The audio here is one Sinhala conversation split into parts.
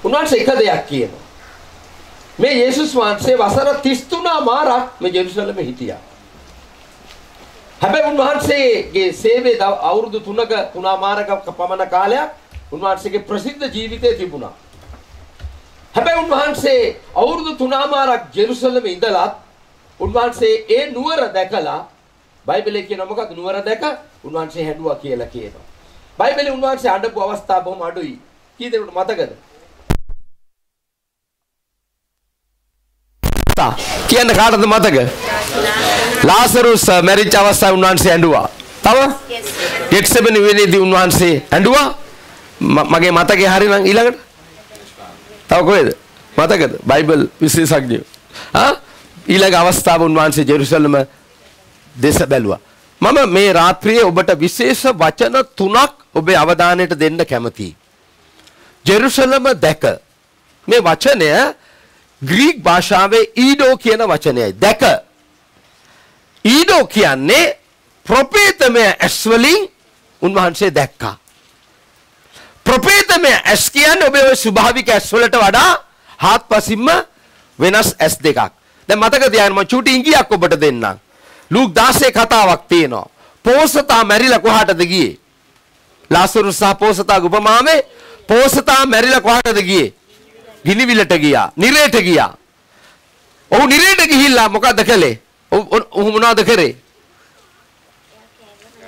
උන්වහන්සේ එක දෙයක් කියනවා. මේ යේසුස් වහන්සේ වසර 33 මාරක් මේ ජෙරුසලමේ හිටියා. හැබැයි උන්වහන්සේගේ සේවයේ අවුරුදු 3 මාරක පමණ කාලයක් උන්වහන්සේගේ ප්‍රසිද්ධ ජීවිතය තිබුණා. හැබැයි උන්වහන්සේ අවුරුදු 3 මාරක් ජෙරුසලමේ ඉඳලා උන්වහන්සේ ඒ නුවර දැකලා බයිබලයේ කියනවා මොකක්ද නුවර දැක උන්වහන්සේ හැදුවා කියලා කියනවා. බයිබලයේ උන්වහන්සේ අඬපු අවස්ථා බොහොම අඩුයි. කී දෙනෙකුට මතකද? කියන්න කාටද මතක? ලාසරුස් මැරිච්ච අවස්ථාවේ උන්වහන්සේ ඇඬුවා. තව? ගෙට්සෙමනි වෙලේදී උන්වහන්සේ ඇඬුවා. මගේ මතකේ හරිනම් ඊළඟට. තව කොහෙද? මතකද? බයිබල් විශේෂඥයෝ. ඊළඟ අවස්ථාව උන්වහන්සේ ජෙරුසලම දෙස බැලුවා. මම මේ රාත්‍රියේ ඔබට විශේෂ වචන 3ක් ඔබේ අවධානයට දෙන්න කැමතියි. ජෙරුසලම දැක. මේ වචනය ග්‍රීක භාෂාවේ ඊඩෝ කියන වචනයයි. දැක. ඊඩෝ කියන්නේ ප්‍රොපේතමය ඇස් වලින් උන්වහන්සේ දැක්කා. ප්‍රොපේතමය ඇස් කියන්නේ ඔබේ ওই ස්වභාවික ඇස් වලට වඩා හාත්පසින්ම වෙනස් ඇස් දෙකක්. දැන් මතක තියාගන්න මම චූටි ඉඟියක් ඔබට දෙන්නම්. ලූක් 16 කතාවක් තියෙනවා. පෝසතා මැරිලා කොහාටද ගියේ? ලාසරුස් සහ පෝසතාගේ උපමාවේ පෝසතා මැරිලා කොහාටද ගියේ? ගිනිවිලට ගියා. නිරේට ගියා. ඔහු නිරේට ගිහිල්ලා මොකද කළේ? ඔහු මොනවද කරේ?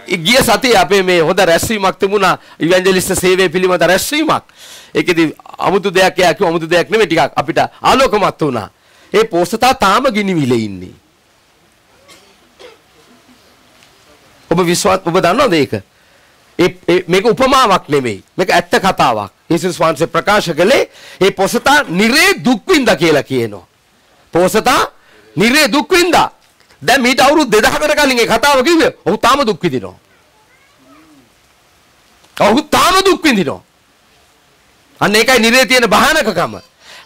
ගිය සතියේ අපේ මේ හොඳ රැස්වීමක් තිබුණා ඉවැන්ජලිස්ට් සේවය පිළිබඳ රැස්වීමක්. ඒකෙදි අමුතු දෙයක් කිව්ව අමුතු දෙයක් නෙමෙයි ටිකක් අපිට ආලෝකමත් වුණා. ඒ පෝසතා තාම ගිනිවිලේ ඉන්නේ. ඔබ විශ්වාස ඔබ දන්නවද ඒක? මේක උපමාවක් නෙමෙයි. මේක ඇත්ත කතාවක්. යේසුස් වහන්සේ ප්‍රකාශ කළේ මේ පෝසතා නිරේ දුක් විඳා කියලා කියනවා. පෝසතා නිරේ දුක් විඳා. දැන් මීට අවුරුදු 2000කට කලින් ඒ කතාව කිව්වේ. ඔහු තාම දුක් විඳිනවා. ඔහු තාම දුක් විඳිනවා. අන්න ඒකයි නිරේ තියෙන භයානකකම.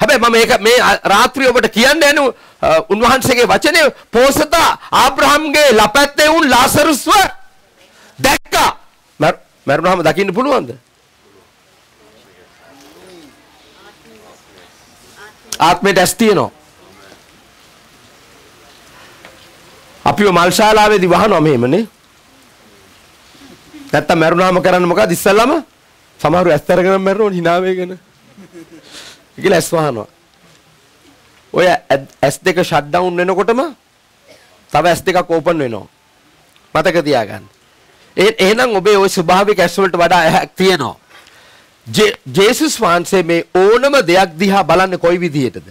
හැබැයි මම මේක මේ රාත්‍රිය ඔබට කියන්න යන උන්වහන්සේගේ වචනේ පෝසතා ආබ්‍රහම්ගේ ලපැත්තේ වුන් ලාසරුස්ව දැක්කා. මරුණාම දකින්න පුළුවන්ද? ආත්මයට ඇස් තියෙනවා. අපිව මල් ශාලාවේදී වහනවා මෙහෙමනේ. නැත්තම් මරුණාම කරන්න මොකද ඉස්සල්ලාම සමහරව ඇස් තරගෙන මරනෝනේ hina වෙගෙන. ඒකල ඇස් වහනවා. ඔය ඇස් දෙක ෂට් ඩවුන් වෙනකොටම තව ඇස් දෙකක් ඕපන් වෙනවා. මතක තියාගන්න. එහෙනම් ඔබේ ওই ස්වභාවික ඇස් වලට වඩා ඇහක් තියෙනවා. ජේසුස් වහන්සේ මේ ඕනම දෙයක් දිහා බලන්නේ කොයි විදිහටද?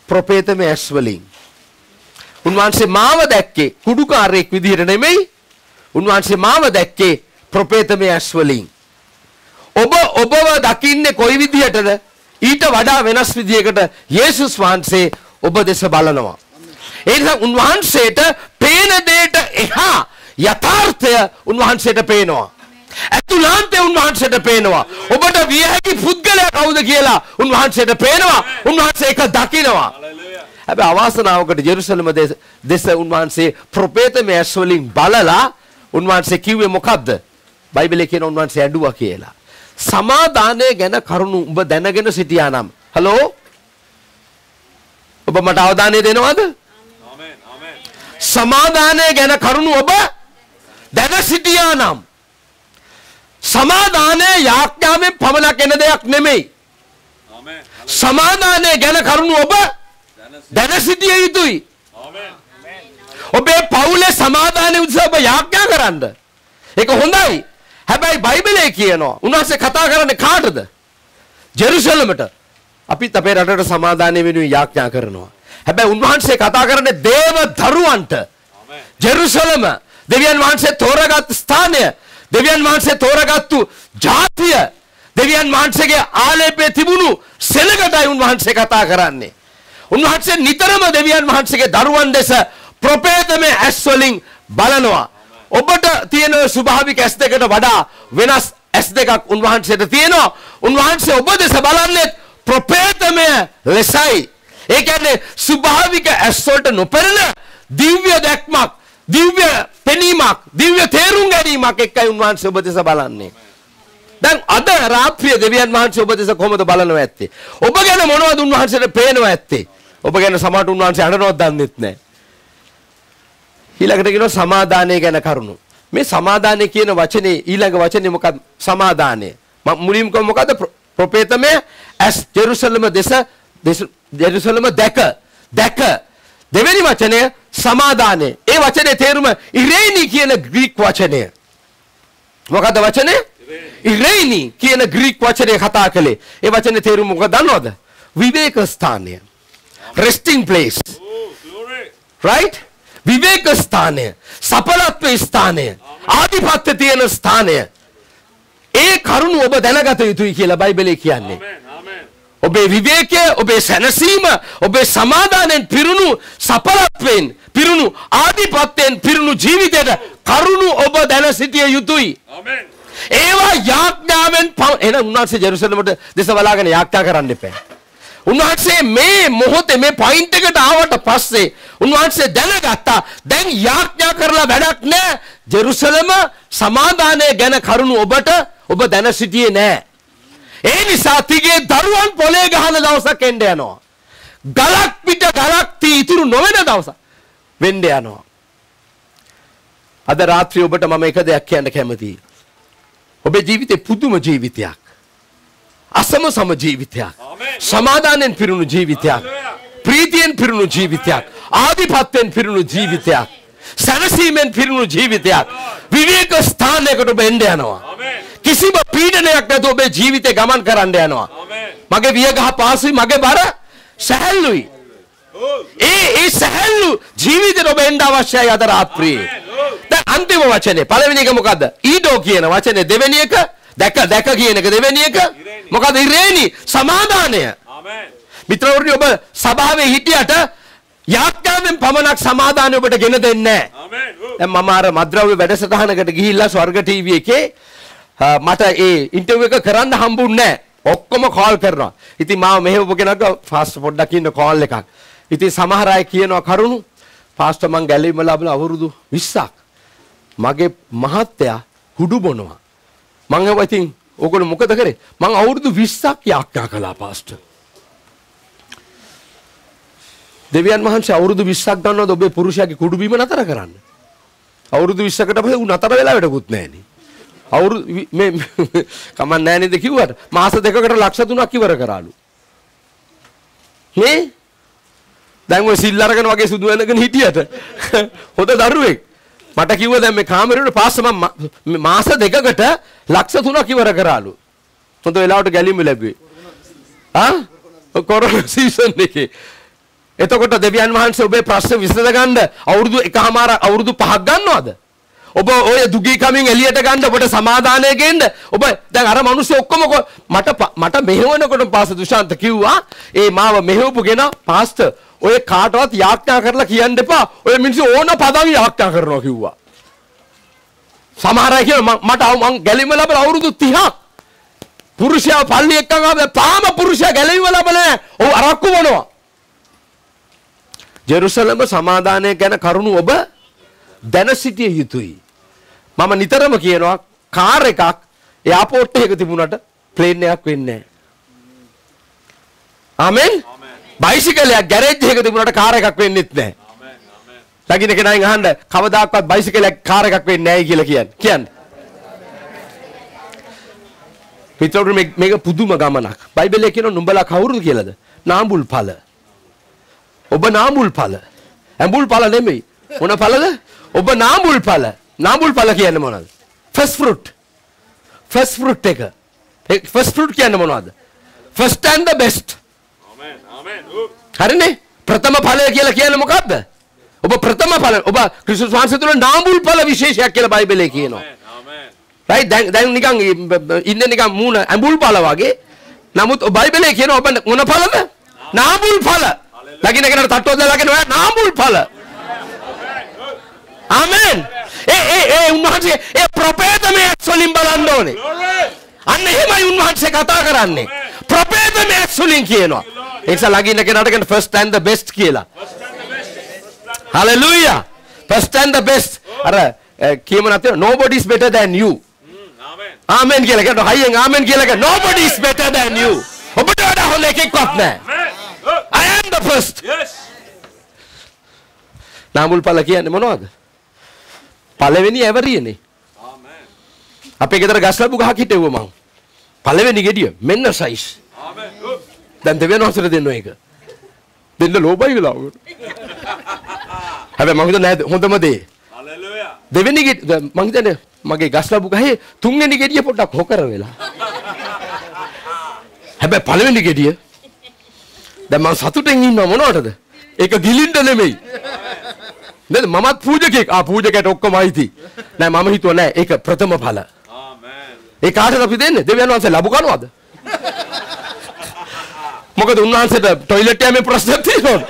ප්‍රොපේතමය ඇස් වලින්. උන්වහන්සේ මාව දැක්කේ කුඩුකාරයෙක් විදිහට නෙමෙයි. උන්වහන්සේ මාව දැක්කේ ප්‍රොපේතමය ඇස් වලින්. ඔබව දකින්නේ කොයි විදිහටද? ඊට වඩා වෙනස් විදිහකට යේසුස් වහන්සේ ඔබ දෙස බලනවා. ඒ නිසා උන්වහන්සේට පේන දෙයට එහා යථාර්ථය උන්වහන්සේට පේනවා. අතුලාන්තේ උන්වහන්සේට පේනවා. ඔබට විය හැකි පුද්ගලයා කවුද කියලා උන්වහන්සේට පේනවා. උන්වහන්සේ ඒක දකිනවා. හැබැයි අවාසනාවකට ජෙරුසලම දෙස උන්වහන්සේ ප්‍රොපේතමය ඇස් වලින් බලලා උන්වහන්සේ කිව්වේ මොකද්ද? බයිබලයේ කියන උන්වහන්සේ ඇඬුවා කියලා. සමාදානය ගැන කරුණු ඔබ දැනගෙන සිටියා නම් හලෝ ඔබ මට අවධානය දෙනවද? ආමෙන් ආමෙන්. සමාදානය ගැන කරුණු ඔබ දැන සිටියා නම් සමාදානය යාඥාවෙන් පමණක් එන දෙයක් නෙමෙයි. ආමෙන්. සමාදානය ගැන කරුණු ඔබ දැන සිටිය යුතුයි. ආමෙන්. ඔබේ පවුලේ සමාදානය උදෙසා ඔබ යාඥා කරන්න. ඒක හොඳයි. හැබැයි බයිබලයේ කියනවා උන්වහන්සේ කතා කරන්නේ කාටද? ජෙරුසලමට. අපිත් අපේ රටට සමාදානය වෙනුවෙන් යාඥා කරනවා. හැබැයි උන්වහන්සේ කතා කරන්නේ දේව දරුවන්ට. ආමෙන්. ජෙරුසලම දෙවියන් වහන්සේ තෝරාගත් ස්ථානය, දෙවියන් වහන්සේ තෝරාගත්තු ජාතිය, දෙවියන් වහන්සේගේ ආලේපයේ තිබුණු සෙලකටයි උන්වහන්සේ කතා කරන්නේ. උන්වහන්සේ නිතරම දෙවියන් වහන්සේගේ දරුවන් දෙස ප්‍රොපේතමය ඇස් වලින් බලනවා. ඔබට තියෙන ස්වභාවික ඇස් දෙකට වඩා වෙනස් ඇස් දෙකක් උන්වහන්සේට තියෙනවා. උන්වහන්සේ ඔබ දෙස බලන්නේ ප්‍රොපේතමය ලෙසයි. ඒ කියන්නේ ස්වභාවික ඇස් වලට නොපෙනෙන දිව්‍ය දැක්මක්, දිව්‍ය පෙනීමක්, දිව්‍ය තේරුම් ගැනීමක් එක්කයි උන්වහන්සේ ඔබ දෙස බලන්නේ. දැන් අද රාත්‍රිය දෙවියන් වහන්සේ ඔබ දෙස කොහොමද බලනවා ඇත්තේ? ඔබ ගැන මොනවද උන්වහන්සේට පේනවා ඇත්තේ? ඔබ ගැන සමහරට උන්වහන්සේ අඬනවත් දන්නෙත් නැහැ. ඊළඟට කියනවා සමාදානය ගැන කරුණු. මේ සමාදානය කියන වචනේ ඊළඟ වචනේ මොකක්ද? සමාදානය. මුලින්ම මොකද්ද? ප්‍රොපේතමය ඇස් ජෙරුසලම ජෙරුසලම දැක. දෙවෙනි වචනය සමාදානය. ඒ වචනේ තේරුම ඉරේනි කියන ග්‍රීක වචනය. මොකද්ද වචනේ? ඉරේනි කියන ග්‍රීක වචනේ කතා කළේ. ඒ වචනේ තේරුම මොකක්ද දන්නවද? විවේක ස්ථානය. resting place. right? විවේක ස්ථානය, සඵලත්ව ස්ථානය, ආධිපත්‍ය තියෙන ස්ථානය. ඒ කරුණ ඔබ දැනගත යුතුයි කියලා බයිබලයේ කියන්නේ. ඔබේ විවේකය, ඔබේ සැනසීම, ඔබේ සමාදානයෙන් පිරුණු සඵලත්වයෙන් පිරුණු ආධිපත්‍යයෙන් පිරුණු ජීවිතයට කරුණ ඔබ දැන සිටිය යුතුයි. ඒවා යාඥාවෙන් එහෙනම් උන්වහන්සේ ජෙරුසලමට දෙස බලාගෙන යාඥා කරන්න එපා. උන්වහන්සේ මේ මොහොතේ මේ පොයින්ට් එකට ආවට පස්සේ උන්වහන්සේ දැනගත්තා දැන් යාඥා කරලා වැඩක් නැහැ. ජෙරුසලම සමාදානය ගැන කරුණු ඔබ දැන සිටියේ නැහැ. ඒ නිසා තිගේ දරුවන් පොලේ ගහන දවසක් එන්න යනවා. ගලක් පිට ගලක් තී ඉතුරු නොවන දවසක් වෙන්න යනවා. අද රාත්‍රියේ ඔබට මම එක දෙයක් කියන්න කැමතියි. ඔබේ ජීවිතේ පුදුම ජීවිතයක්. අසම ජීවිතයක්. සමාදානෙන් පිරුණු ජීවිතයක්. ප්‍රීතියෙන් පිරුණු ජීවිතයක්. ආධිපත්‍යෙන් පිරුණු ජීවිතයක්. සැනසීමෙන් පිරුණු ජීවිතයක්. විවේක ස්ථානයකට ඔබ එන්න යනවා. කිසිම පීඩනයක් නැතුව ඔබේ ජීවිතේ ගමන් කරන්න යනවා. මගේ වියගහ පාසුයි මගේ බර සැහැල්ලුයි. ඒ සැහැල්ලු ජීවිතේ ඔබ එන්න අවශ්‍යයි අද රාත්‍රියේ. දැන් අන්තිම වචනේ පළවෙනි එක මොකද්ද? ඊඩෝ කියන වචනේ දෙවෙනි එක දැක කියන එක දෙවෙනි එක මොකද? ඉරේනි සමාදානය. මිත්‍රවරුනි ඔබ සභාවේ හිටියට යාඥාවෙන් පමණක් සමාදානය ඔබට ගෙන දෙන්නේ නැහැ. දැන් මම අර මද්ද්‍රව්‍ය වැඩසටහනකට ගිහිල්ලා ස්වර්ග ටීවී එකේ මට ඒ ඉන්ටර්විව් එක කරන්න හම්බුන්නේ නැහැ. ඔක්කොම කෝල් කරනවා. ඉතින් මාව මෙහෙවපු කෙනෙක් ෆාස්ට් පොඩ්ඩක් ඉන්න කෝල් එකක්. ඉතින් සමහර අය කියනවා කරුණු පාස්ටර් මං ගැලීම ලැබුණ අවුරුදු 20ක් මගේ මහත්තයා හුඩු බොනවා. මං ඒවා ඉතින් ඕගොල්ලෝ මොකද කරේ? මං අවුරුදු 20ක් යාඥා කළා පාස්ටර්. දෙවියන් වහන්සේ අවුරුදු 20ක් ගන්නවද ඔබේ පුරුෂයාගේ කුඩු බීම නතර කරන්න? අවුරුදු 20කට පස්සේ ඌ නතර වෙලා වැඩකුත් නැහැ නේ. අවුරුදු මේ කමක් නැහැ නේද කිව්වට මාස දෙකකට ලක්ෂ 3ක් ඉවර කරාලු. නේ? දැන් ඔය සිල් අරගෙන වගේ සුදු වෙනකන් හිටියට හොඳ දරුවෙක්. මට කිව්වා දැන් මේ කාමරේට පාස්ස මම මාස දෙකකට ලක්ෂ 3ක් ඉවර කරාලු. හොඳ වෙලාවට ගැලීම ලැබුවේ. කොරෝනා සීසන් එකේ. එතකොට දෙවියන් වහන්සේ ඔබේ ප්‍රශ්න විසඳ ගන්න අවුරුදු 5ක් ගන්නවද? ඔබ ඔය දුගී කමින් එළියට ගන්න ඔබට සමාදානය ගෙන්න ඔබ දැන් අර මිනිස්සු ඔක්කොම මට මෙහෙවනකොට පාස්ටර් දුෂාන්ත කිව්වා ඒ මාව මෙහෙවපුගෙන පාස්ටර් ඔය කාටවත් යාඥා කරලා කියන්න එපා ඔය මිනිස්සු ඕන පදන් යාඥා කරනවා කිව්වා. සමහර අය කියනවා මට මං ගැලීම ලැබලා අවුරුදු 30ක් පුරුෂයා පල්ලි එක්කන් ආව තාම පුරුෂයා ගැලීම ලැබලා ඔව් අරක්කු බොනවා. ජෙරුසලම සමාදානය ගැන කරුණු ඔබ දැන සිටිය යුතුයි. මම නිතරම කියනවා කාර් එකක් එයාපෝට් එකක තිබුණාට ප්ලේන් එකක් වෙන්නේ නැහැ. ආමෙන්. බයිසිකලයක් ගෑරේජ් එකක තිබුණාට කාර් එකක් වෙන්නෙත් නැහැ. ආමෙන්. ආමෙන්. ලගින කෙනාගෙන් අහන්න කවදාකවත් බයිසිකලයක් කාර් එකක් වෙන්නේ නැහැ කියලා කියන්නේ. පිටුරු මේක පුදුම ගමනක්. බයිබලයේ කියන නුඹලා කවුරුද කියලාද? නාඹුල් ඵල. ඔබ නාඹුල් ඵල. ඇඹුල් ඵල නෙමෙයි. මොන ඵලද? ඔබ නාඹුල් ඵල. නාඹුල් ඵල කියන්නේ මොනවද? First fruit. ෆස්ට් ෆෘට් එක. ෆස්ට් ෆෘට් කියන්නේ මොනවද? First and the best. ආමෙන්. ආමෙන්. හරිනේ? ප්‍රථම ඵලය කියලා කියන්නේ මොකද්ද? ඔබ ප්‍රථම ඵල. ඔබ ක්‍රිස්තුස් වහන්සේ තුළ නාඹුල් ඵල විශේෂයක් කියලා බයිබලයේ කියනවා. ආමෙන්. right දැන් නිකන් ඉන්නේ නිකන් මූණ ඇඹුල් ඵල වගේ. නමුත් බයිබලයේ කියනවා ඔබ මොන ඵලද? නාඹුල් ඵල. ලගින කෙනාට තට්ටුවක් දාලා කියන ඔයා නාඹුල් ඵල. ආමෙන්. උන්වහන්සේ ඒ ප්‍රොපේතමය වලින් බලන්න ඕනේ. අන්න එහෙමයි උන්වහන්සේ කතා කරන්නේ. ප්‍රොපේතමය වලින් කියනවා. ඒ නිසා ලගින කෙනාට කියන first and the best කියලා. hallelujah. first and the best. අර කියමනත් nobody is better than you. ආමෙන් කියලා කියනවා. හයියෙන් ආමෙන් කියලා කියනවා. Nobody is better than you. ඔබට වඩා හොඳ එකෙක්වත් නැහැ. I am the first. Yes. නාමුල් පළ කියන්නේ මොනවද? පළවෙනි ඇවරියනේ. Amen. අපේ ගෙදර ගස් ලැබු ගහක් හිටෙව්වා මං. පළවෙනි ගෙඩිය මෙන්න සයිස්. Amen. දැන් දෙවියන් වහන්සේට දෙන්න ඒක. දෙන්න ලෝබයි වෙලා. හැබැයි මං හිතුවා නෑ හොඳම දේ. Hallelujah. දෙවෙනි ගෙඩිය මං හිතන්නේ මගේ ගස් ලැබු ගහේ තුන්වෙනි ගෙඩිය පොඩ්ඩක් හොකර වෙලා. හැබැයි පළවෙනි ගෙඩිය දැන් මං සතුටෙන් ඉන්නව මොනවටද? ඒක ගිලින්න නෙමෙයි. නේද? මමත් පූජකෙක්. පූජකයට ඔක්කොම අයිති. නෑ මම හිතුවා නෑ ඒක ප්‍රථම ඵල. Amen. ඒ කාටද අපි දෙන්නේ? දෙවියන් වහන්සේ ලැබු කරනවද? මොකද උන්වහන්සේට টয়ලට් යෑමේ ප්‍රශ්නයක් තියෙනවද?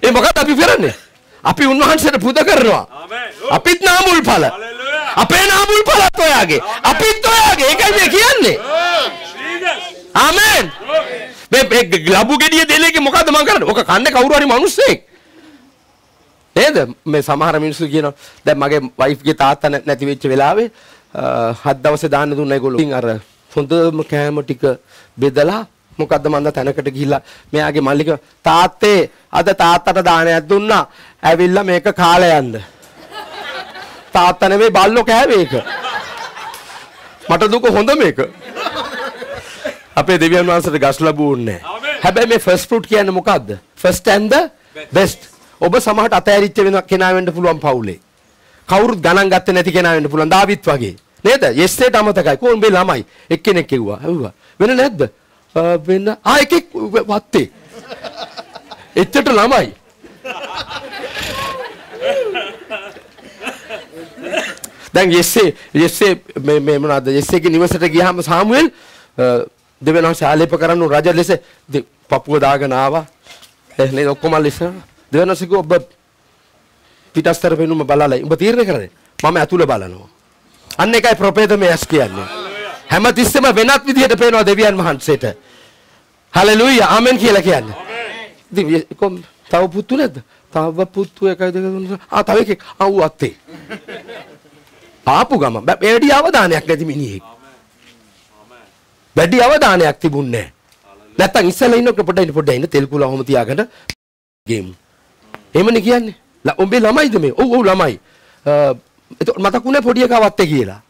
ඒ මොකද අපි කරන්නේ? අපි උන්වහන්සේට පුද කරනවා. Amen. අපිත් නාමුල් ඵල. Hallelujah. අපේ නාමුල් ඵලත් ඔයාගේ. අපිත් ඔයාගේ. ඒකයි මේ කියන්නේ. Jesus. ආමෙන්. මේ ලැබු ගෙඩිය දෙන එකේ මොකද්ද මම කරන්නේ? ඔක කන්නේ කවුරු හරි මිනිස්සෙක්. නේද? මේ සමහර මිනිස්සු කියනවා දැන් මගේ වයිෆ්ගේ තාත්තා නැති වෙච්ච වෙලාවේ 7 දවසේ දාන්න දුන්න ඒගොල්ලෝ. ඉතින් අර හොඳම කෑම ටික බෙදලා මොකද්ද මන්ද තැනකට ගිහිල්ලා මෙයාගේ මල්ලික තාත්තේ අද තාත්තට දානයක් දුන්නා. ඇවිල්ලා මේක කාලා යන්න. තාත්තා නෙවෙයි බල්ලෝ කෑවේ ඒක. මට දුක හොඳ මේක. අපේ දෙවියන් වහන්සේට ගස් ලැබුන්නේ නැහැ. හැබැයි මේ ෆස්ට් ෆෘට් කියන්නේ මොකද්ද? First and the best. ඔබ සමහරට අතෑරිච්ච වෙන කෙනා වෙන්න පුළුවන් පවුලේ. කවුරුත් ගණන් ගත්තේ නැති කෙනා වෙන්න පුළුවන්. දාවිත් වගේ. නේද? යෙස්සේට අමතකයි. කොහොම මේ ළමයි එක්කෙනෙක් කිව්වා. ඇහුවා. වෙන නැද්ද? වෙන එකෙක් වත්තේ. එච්චට ළමයි. දැන් යෙස්සේ මේ මොනවාද? යෙස්සේගේ නිවසට ගියාම සාමුවෙල් දෙවියන් ශාලේප කරන්න රජ ලෙස පපුව දාගෙන ආවා. එහෙනම් ඔක්කොම ලෙස දෙවියන් වහන්සේ ඔබ පිටස්තර වෙනුම බලලා ඔබ තීරණය කරන්නේ. මම ඇතුළ බලනවා. අන්න එකයි ප්‍රොපේතමේ ඇස් කියන්නේ. හැමතිස්සෙම වෙනත් විදිහට පේනවා දෙවියන් වහන්සේට. හලෙලූයා ආමෙන් කියලා කියන්නේ. ඉතින් තව පුතු නැද්ද? තව පුතු 1 2 3 තව එකෙක් ආව් අත්තේ. ආපු ගම වැඩි අවධානයක් නැති මිනිහෙක්. වැඩි අවධානයක් තිබුණේ නැහැ. නැත්තම් ඉස්සෙල්ලා ඉන්නකොට පොඩ්ඩක් ඉන්න තෙල් කුල ඔහොම තියාගෙන ගේමු. එහෙමනේ කියන්නේ. උඹේ ළමයිද මේ? ඔව් ළමයි. එතකොට මතකුනේ පොඩි එකා වත්තේ කියලා.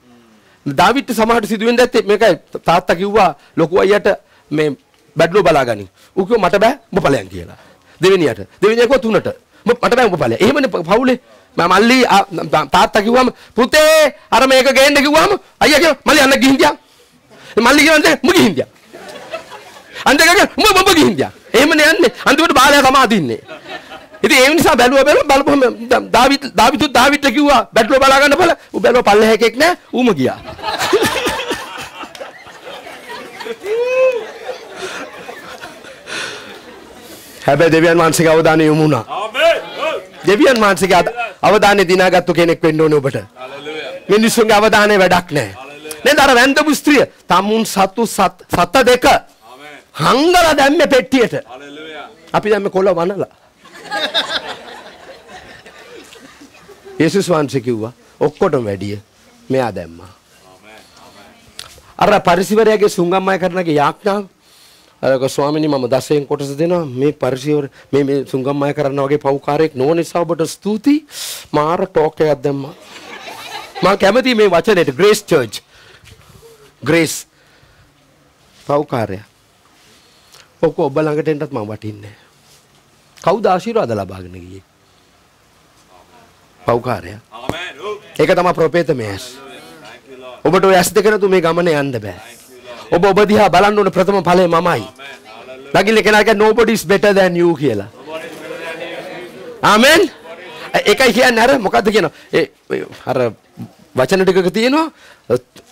දාවිත් සමහරට සිදුවෙන්නේ නැත්තේ මේකයි තාත්තා කිව්වා ලොකු අයියට මේ බැඩ්ලෝ බලාගනි. ඌ කිව්වා මට බෑ උඹ ඵලයන් කියලා. දෙවෙනියට. දෙවෙනිය කිව්වා තුනට. මට බෑ උඹ ඵලයන්. එහෙමනේ පවුලේ මල්ලි තාත්තා කිව්වම පුතේ අර මේක ගේන්න කිව්වම අයියා කිව්වා මල්ලි අන්න ගිහින් තියා. මල්ලි කියන්නේ මු ගිහින් තියා. අන්දගක උඹ ගිහින් තියා. එහෙමනේ යන්නේ. අන්තිමට බාලයා තමයි අදින්නේ. ඉතින් ඒ නිසා බලපුවම දාවිත් කිව්වා බැට්ලෝ බලා ගන්න බල. ඌ බැලුවා පල්ලෙහ එකෙක් නෑ. ඌම ගියා. හැබැයි දෙවියන් වහන්සේගේ අවධානය යොමු වුණා. Amen. දෙවියන් වහන්සේගේ අවධානය දිනාගත්තු කෙනෙක් වෙන්න ඕනේ ඔබට. Hallelujah. මිනිස්සුන්ගේ අවධානය වැඩක් නැහැ. නේද? අර වැන්දපු ස්ත්‍රිය තමුන් සත දෙක Amen. හංගලා දැම්මේ පෙට්ටියට. Hallelujah. අපි දැම්මේ කොළ වනලා. යේසුස් වහන්සේ කිව්වා ඔක්කොටම වැඩිය මෙයා දැම්මා. Amen. Amen. අර පරිසිවරයාගේ සුංගම්මය කරනගේ යාඥාව අරක ස්වාමිනී මම 10න් කොටස දෙනවා මේ පරිසිවර මේ සුංගම්මය කරන්න වගේ පව්කාරයෙක් නොවන නිසා ඔබට ස්තුතියි මාර ටෝක් එකක් දැම්මා. මම කැමති මේ වචනේට ග්‍රේස් චර්ච් ග්‍රේස් පව්කාරය. ඔබ ළඟට එන්නත් මම වටින්නේ. කවුද ආශිර්වාද ලබාගෙන ගියේ? පව්කාරය. Amen. ඒක තමයි ප්‍රොපේතමේ ඇස්. Thank you, Lord. ඔබට ඔය ඇස් දෙක නැතු මේ ගමනේ යන්න බෑ. ඔබ දිහා බලන්න ඕන ප්‍රථම ඵලය මමයි. ලගිල්ල කෙනා කියන්නේ nobody is better than you කියලා. ආමෙන්. ඒකයි කියන්නේ අර මොකද්ද කියනවා? අර වචන ටිකක තියෙනවා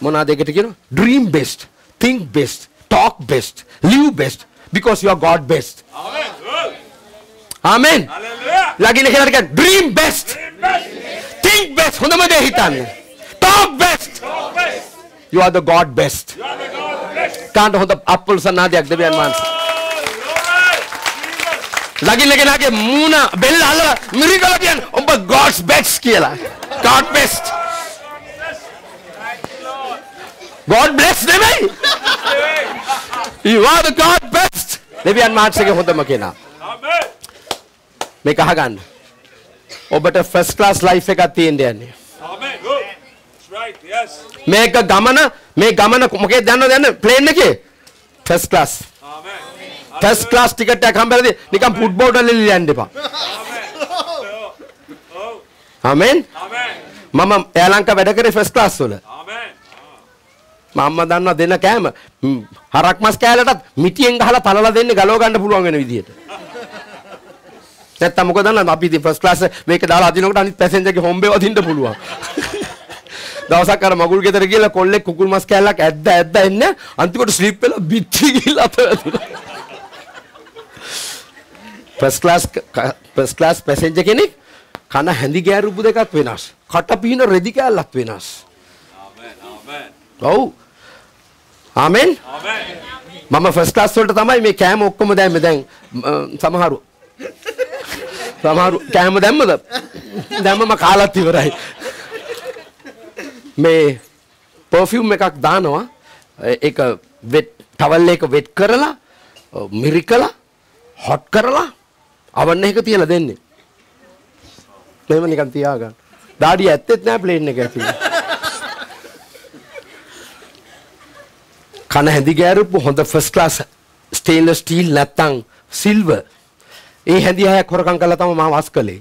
මොනවාද ඒකට කියනවා? dream best, think best, talk best, live best because you are God best. Amen. Amen. Hallelujah. ලගිල්ල කෙනාට කියන්නේ dream best, think best හොඳම දේ හිතන්න. talk best. You are the God best. You are the God best. කාන්ට හොඳ අප්පල් සනාදයක් දෙවියන් වහන්සේ. ලගිල්ල කෙනාගේ මූණ බෙල්ල අල්ලලා මිරිකලා කියන්නේ ඔබ God's best කියලා. God best. God bless නෙමෙයි. You are the God best. දෙවියන් වහන්සේගේ හොඳම කෙනා. Amen. මේක අහගන්න. ඔබට first class life එකක් තියෙන්න යන්නේ. Amen. Good. That's right. Yes. මේ ගමන මොකේද දන්නවද ප්ලේන් එකේ? first class. Amen. first class ticket එකක් හම්බෙලාදී නිකන් ෆුට්බෝල් වල යන්න එපා. Amen. Amen. මම එයාලංක වැඩ කරේ first class වල. Amen. මම දන්නවා දෙන කෑම හරක් මස් කෑල්ලටත් මිටියෙන් ගහලා තලලා දෙන්නේ ගලව ගන්න පුළුවන් වෙන විදියට. නැත්තම් මොකද දන්නවද අපි ඉතින් ෆස්ට් ක්ලාස් මේක දාලා අදිනකොට අනිත් පැසෙන්ජර්ගේ හොම්බේ වදින්න පුළුවන්. දවසක් අර මගුල් ගෙදර ගිහලා කොල්ලෙක් කුකුල් මස් කෑල්ලක් ඇද්ද එන්නේ අන්තිමට ස්ලිප් වෙලා බිත්ති ගිහලා අතවැදුනා. ෆස්ට් ක්ලාස් පැසෙන්ජර් කෙනෙක් කන හැඳි ගෑරුපු දෙකක් වෙනස්. කට පිහින රෙදි කෑල්ලක් වෙනස්. Amen. Amen. ඔව්. ආමෙන්. Amen. මම ෆස්ට් ක්ලාස් වලට තමයි මේ කෑම ඔක්කොම දැම්මේ. දැන් සමහරු කෑම දැම්මද? දැම්මම කාලත් ඉවරයි. මේ පර්ෆියුම් එකක් දානවා. ඒක වෙට් ටවල් එක වෙට් කරලා මිරිකලා හොට් කරලා අවන් එක තියලා දෙන්නේ. මෙහෙම නිකන් තියාගන්න. දාඩිය ඇත්තෙත් නෑ ප්ලේන් එක ඇතුලේ. කන හැදි ගෑරුපු හොඳ ෆස්ට් ක්ලාස් ස්ටේන්ලස් ස්ටීල් නැත්තම් සිල්වර්. ඒ හැදි හයක් හොරකම් කළා තමයි මම වස් කළේ.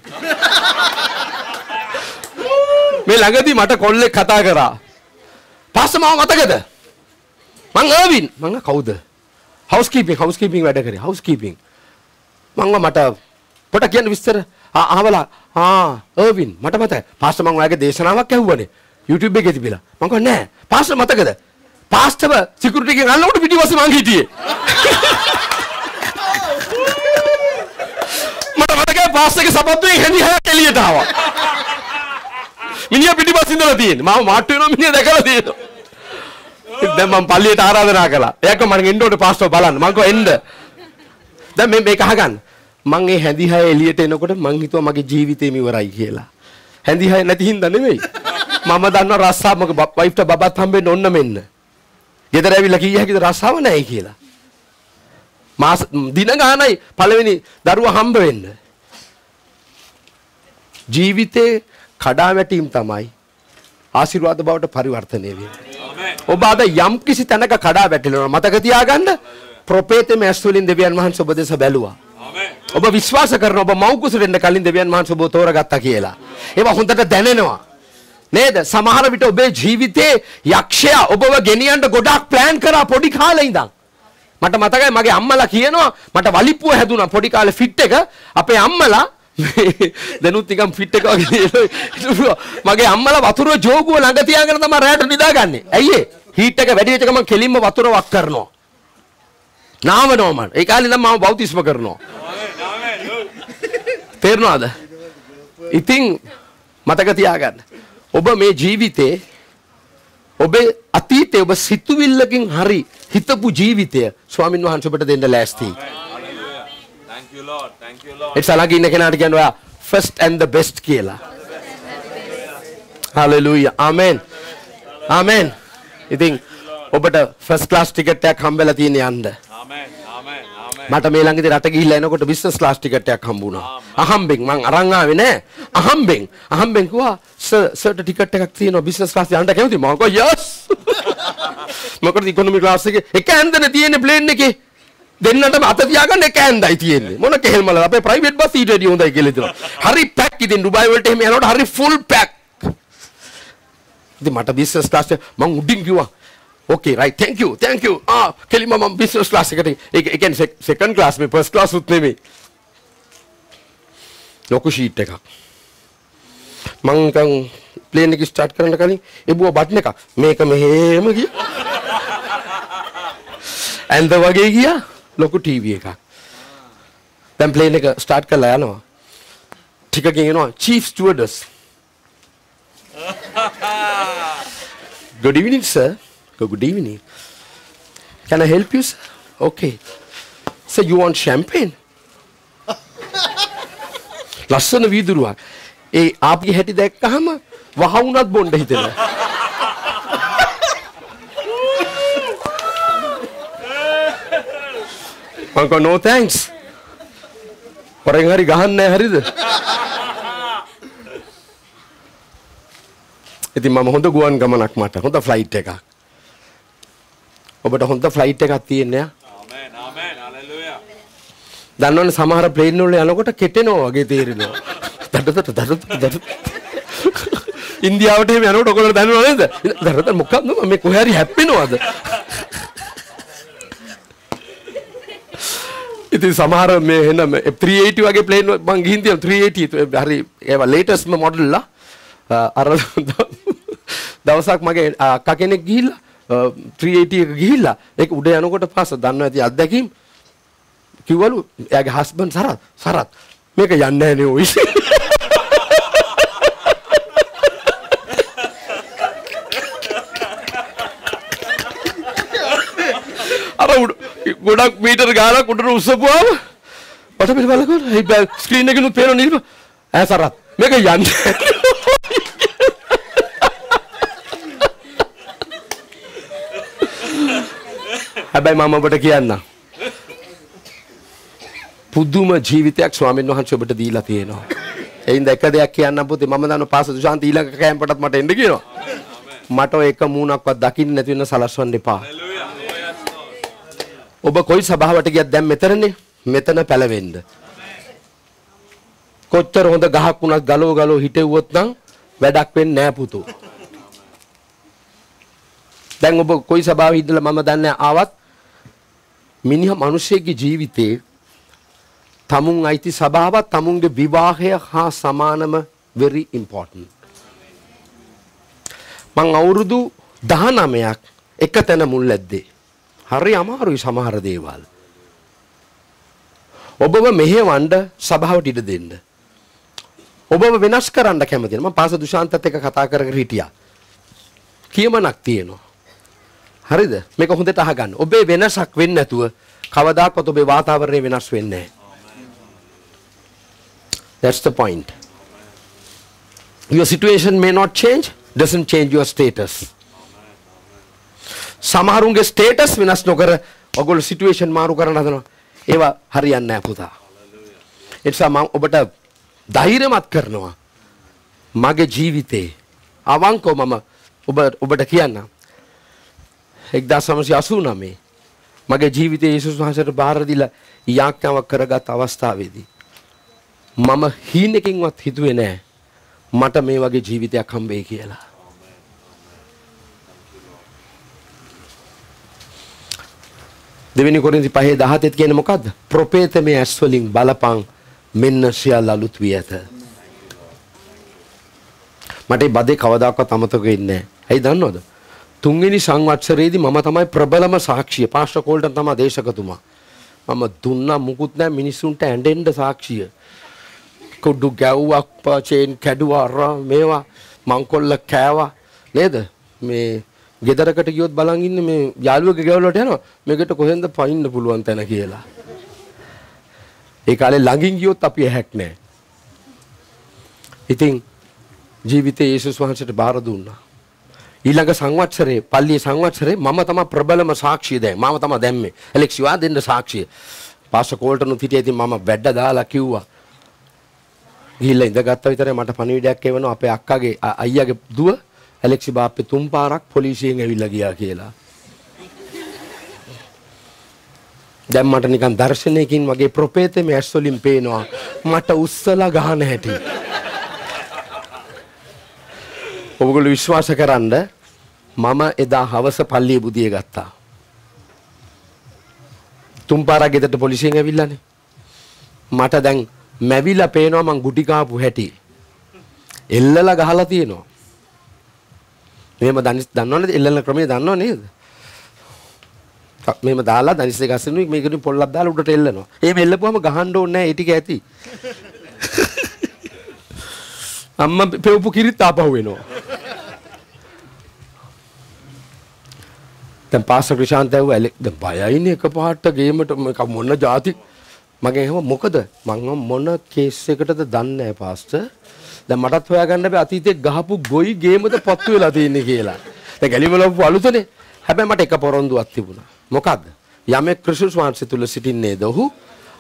මේ ළඟදී මට කොල්ලෙක් කතා කරා. පාස්ටර් මාව මතකද? මං අර්වින්. මං කවුද? හවුස්කීපින් වැඩ කරේ. හවුස්කීපින්. මං මට පොට කියන්න විස්තර අහවලා අර්වින් මට මතකයි. පාස්ටර් මං ඔයාගේ දේශනාවක් ඇහුවනේ. YouTube එකේ තිබිලා. මං කිව්වා නෑ. පාස්ටර් මතකද? පාස්ටර් සිකියුරිටි එකෙන් අල්ලනකොට පිටිපස්සේ මං හිටියේ. මට මතකයි පාස්ටර්ගේ සපත්තුවේ හැඳි හයක් එළියට ආවා. මිනිහා පිටිපස්සේ ඉඳලා තියෙන්නේ. මම මාට්ටු වෙනවා මිනිහා දැකලා තියෙනවා. දැන් මම පල්ලියට ආරාධනා කළා. එයාක මම එන්න ඕනේ පාස්ටර් බලන්න. මං කිව්වා එන්න. දැන් මේක අහගන්න. මං මේ හැඳි හය එළියට එනකොට මං හිතුවා මගේ ජීවිතේම ඉවරයි කියලා. හැඳි හය නැති හින්දා නෙමෙයි. මම දන්නවා රස්සාව මගේ වයිෆ්ට බබත් හම්බෙන්න ඕන්න මෙන්න. ගෙදර ඇවිල්ලා කීය හැකිද රස්සාව නැහැ කියලා. මාස දින ගානයි පළවෙනි දරුවා හම්බ වෙන්න. ජීවිතේ කඩාවැටීම් තමයි ආශිර්වාද බවට පරිවර්තනය වෙන්නේ. ඔබ අද යම් කිසි තැනක කඩා වැටෙනවා මතක තියාගන්න. ප්‍රොපේතෙම ඇස් වලින් දෙවියන් වහන්සේ ඔබ දෙස බැලුවා. ඔබ විශ්වාස කරන ඔබ මව් කුසට එන්න කලින් දෙවියන් වහන්සේ ඔබ තෝරගත්තා කියලා. ඒවා හොඳට දැනෙනවා. නේද? සමහර විට ඔබේ ජීවිතේ යක්ෂයා ඔබව ගෙනියන්න ගොඩක් ප්ලෑන් කරා පොඩි කාලේ ඉඳන්. මට මතකයි මගේ අම්මලා කියනවා මට වලිප්පුව හැදුනා පොඩි කාලේ ෆිට් එක. අපේ අම්මලා දැනුත් නිකන් ෆිට් එක වගේ මගේ අම්මලා වතුර ජෝගුව ළඟ තියාගෙන තමයි රැට නිදාගන්නේ. ඇයි ඒ? හීට් එක වැඩි වෙච්ච ගමන් කෙලින්ම වතුර වක් කරනවා. නාවනවා මම. ඒ කාලේ නම් මම බෞතිස්ම කරනවා. තේරෙනවද? ඉතින් මතක තියාගන්න. ඔබ මේ ජීවිතේ ඔබේ අතීතයේ ඔබ සිතුවිල්ලකින් හරි හිතපු ජීවිතය ස්වාමින් වහන්සේ ඔබට දෙන්න ලෑස්තියි. Thank you Lord. Thank you Lord. it's ළඟ ඉන්න කෙනාට කියනවා ඔයා first and the best කියලා. hallelujah. amen. amen. ඉතින් ඔබට first class ticket එකක් හම්බෙලා තියෙන යන්න. Amen. Amen. Amen. මට මේ ළඟදී රට ගිහිල්ලා එනකොට business class ticket එකක් හම්බුණා. අහම්බෙන් මං අරන් ආවේ නෑ. අහම්බෙන් කිව්වා සර්ට ටිකට් එකක් තියෙනවා business class යන්න කැමතිද? මම කිව්වා yes. මොකද economy class එකේ එක ඇන්දනේ තියෙන්නේ plane එකේ. දෙන්නටම අත තියාගන්න එක ඇන්දයි තියෙන්නේ. මොන කෙහෙල්මල අපේ private bus ඊට වැඩිය හොඳයි කියලා හිතනවා. හරි pack ඉතින් ඩුබායි වලට එහෙම යනකොට හරි full pack. ඉතින් මට business class එක මං උඩින් කිව්වා okay right thank you කෙලිම මම business class එකට ඒ කියන්නේ second class මේ first class උත් නෙමෙයි. ලොකු sheet එකක්. මං නිකන් plane එක start කරන්න කලින් එබුව බටන් එක මේක මෙහෙම ගියා. ඇන්ද වගේ ගියා ලොකු TV එකක්. දැන් plane එක start කරලා යනවා. ටිකකින් එනවා chief stewardess. Good evening sir. Good evening. Can I help you sir? Okay. So you want champagne? ලස්සන වීදුරුවක්. ඒ ආපගේ හැටි දැක්කහම වහවුනත් බොන්න හිතෙනවා. මං කව no thanks. වරෙන් හරි ගහන්නේ නැහැ හරිද? ඉතින් මම හොඳ ගුවන් ගමනක් මට හොඳ ෆ්ලයිට් එකක්. ඔබට හොඳ ෆ්ලයිට් එකක් තියෙන්නේ. Amen. Amen. Hallelujah. දන්නවනේ සමහර ප්ලේන් වල යනකොට කෙටෙනවා වගේ තේරෙනවා. දඩ ඉන්දියාවට එහෙම යනකොට ඔයගොල්ලෝ දන්නව නේද? දරද මොකක්ද මේ කොහේ හරි හැප්පෙනවද? ඉතින් සමහර මේ එන 380 වගේ ප්ලේන් මං ගිහින් තියෙන 380 හරි ඒවා ලේටස්ට්ම මොඩල් ලා අර දවසක් මගේ අක්කා කෙනෙක් ගිහිල්ලා 380 එක ගිහිල්ලා ඒක උඩ යනකොට පස්ස දන්නවා ඇති අත්දැකීම් කිව්වලු එයාගේ හස්බන්ඩ් සරත් මේක යන්නේ නැහැ නේ ඔයි අර ගොඩක් මීටර ගානක් උඩට උස්සපුවාම මට පිට බලකෝ ඒ ස්ක්‍රීන් එකේ පේන නිල්ම ඈ සරත් මේක යන්නේ හැබැයි මම ඔබට කියන්නම් පුදුම ජීවිතයක් ස්වාමීන් වහන්සේ ඔබට දීලා තියෙනවා. එයින්ද එක දෙයක් කියන්නම් පුතේ මම දන්නවා පාස දුෂාන්ත ඊළඟ කැම්පටත් මට එන්න කියනවා. මට ඔය එක මූණක්වත් දකින්න නැති වෙන සලස්වන්න එපා. ඔබ කොයි සභාවට ගියත් දැන් මෙතනනේ මෙතන පැලවෙන්න. කොච්චර හොඳ ගහක් වුණත් ගලව හිටෙව්වොත් නම් වැඩක් වෙන්නේ නැහැ පුතෝ. දැන් ඔබ කොයි සභාවෙ ඉඳලා මම දන්නේ ආවත් මිනිහා මිනිස්සෙගේ ජීවිතේ තමුන් අයිති සභාවත් තමුන්ගේ විවාහය හා සමානම very important. මං අවුරුදු 19ක් එක තැන මුල් ඇද්දේ. හරි අමාරුයි සමහර දේවල්. ඔබව මෙහෙවන්න සභාවට ඉඩ දෙන්න. ඔබව වෙනස් කරන්න කැමතිද? මම පාස දුෂාන්තත් එක්ක කතා කරගෙන හිටියා. කියමනක් තියෙනවා. හරිද? මේක හොඳට අහගන්න. ඔබේ වෙනසක් වෙන්නේ නැතුව කවදාකවත් ඔබේ වාතාවරණය වෙනස් වෙන්නේ නැහැ. That's the point. Your situation may not change, doesn't change your status. සමහරුන්ගේ status වෙනස් නොකර ඔයගොල්ලෝ situation මාරු කරන්න හදනවා. ඒවා හරියන්නේ නැහැ පුතා. ඒ නිසා මම ඔබට ධෛර්යමත් කරනවා. මගේ ජීවිතේ අවංකව මම ඔබට කියන්නම්. 1989 මගේ ජීවිතයේ යේසුස් වහන්සේට බාර දීලා යාඥාවක් කරගත් අවස්ථාවේදී මම හීනකින්වත් හිතුවේ නෑ මට මේ වගේ ජීවිතයක් හම්බෙයි කියලා. දෙවෙනි කොරින්ති 5:17 කියන්නේ මොකද්ද? ප්‍රොපේතමේ ඇස් වලින් බලපං මෙන්න සියල්ල අලුත් වී ඇත. මට මේ බදේ කවදාකවත් අමතක වෙන්නේ නෑ. ඇයි දන්නවද? තුන්වෙනි සංවත්සරයේදී මම තමයි ප්‍රබලම සාක්ෂිය. පාස්ටර් කෝල්ටන් තමයි දේශකතුමා. මම දුන්නා මුකුත් නෑ මිනිසුන්ට ඇඬෙන්න සාක්ෂිය. කුඩු ගැව්වා චේන් කැඩුවා මේවා මංකොල්ල කෑවා නේද? මේ ගෙදරකට ගියොත් බලන් ඉන්නේ මේ යාළුවගේ ගෙවල් වලට යනවා. මේකට කොහෙන්ද පයින්න පුළුවන් තැන කියලා. ඒ කාලේ ළඟින් ගියොත් අපි ඇහැක් නෑ. ඉතින් ජීවිතේ යේසුස් වහන්සේට බාර දුන්නා. ඊළඟ සංවත්සරේ පල්ලියේ සංවත්සරේ මම තමයි ප්‍රබලම සාක්ෂිය දැන්. මම තමයි දැම්මේ. ඇලෙක්සිවා දෙන්න සාක්ෂිය. පාස්ටර් කෝල්ටන් උතිටිය ඉතින් මම වැඩ දාලා කිව්වා. ගිහිල්ලා ඉඳගත්තා විතරේ මට පණිවිඩයක් එවනවා අපේ අක්කාගේ අයියාගේ දුව ඇලෙක්සි බාප්පේ 3 පාරක් පොලිසියෙන් ඇවිල්ලා ගියා කියලා. දැන් මට නිකන් දර්ශනයකින් වගේ ප්‍රොපේතමේ ඇස් වලින් පේනවා මට උස්සලා ගහන හැටි. ඔබගොල්ලෝ විශ්වාස කරන්න මම එදා හවස පල්ලියේ බුදිය ගත්තා. 3 පාරක් ගෙදරට පොලිසියෙන් ඇවිල්ලානේ. මට දැන් මැවිලා පේනවා මං ගුටි කාපු හැටි. එල්ලලා ගහලා තියෙනවා. මෙහෙම දන්නවනේ එල්ලන ක්‍රමය දන්නව නේද? මෙහෙම දාලා දනිස් එක අස්සෙනුයි මේකෙන් පොල්ලක් දාලා උඩට එල්ලනවා. එහෙම එල්ලපුවම ගහන්න ඕනේ නැහැ ඒ ටික ඇති. අම්මා පෙවපු කිරිත් ආපහු වෙනවා. දැන් පාස්ටර් ක්‍රිෂාන්ත ඇහුවා දැන් බයයිනේ එකපාරට ගේමට මොන જાති මගේ එහෙම මොකද මම මොන කේස් එකකටද දන්නේ නැහැ පාස්ටර්. දැන් මටත් හොයාගන්න බෑ අතීතේ ගහපු ගොයි ගේමද පත්තු වෙලා තියෙන්නේ කියලා. දැන් ගැලිවලපු අලුතනේ. හැබැයි මට එක පොරොන්දුවක් තිබුණා. මොකද්ද? යමෙක් ක්‍රිස්තුස් වහන්සේ තුල සිටින්නේද ඔහු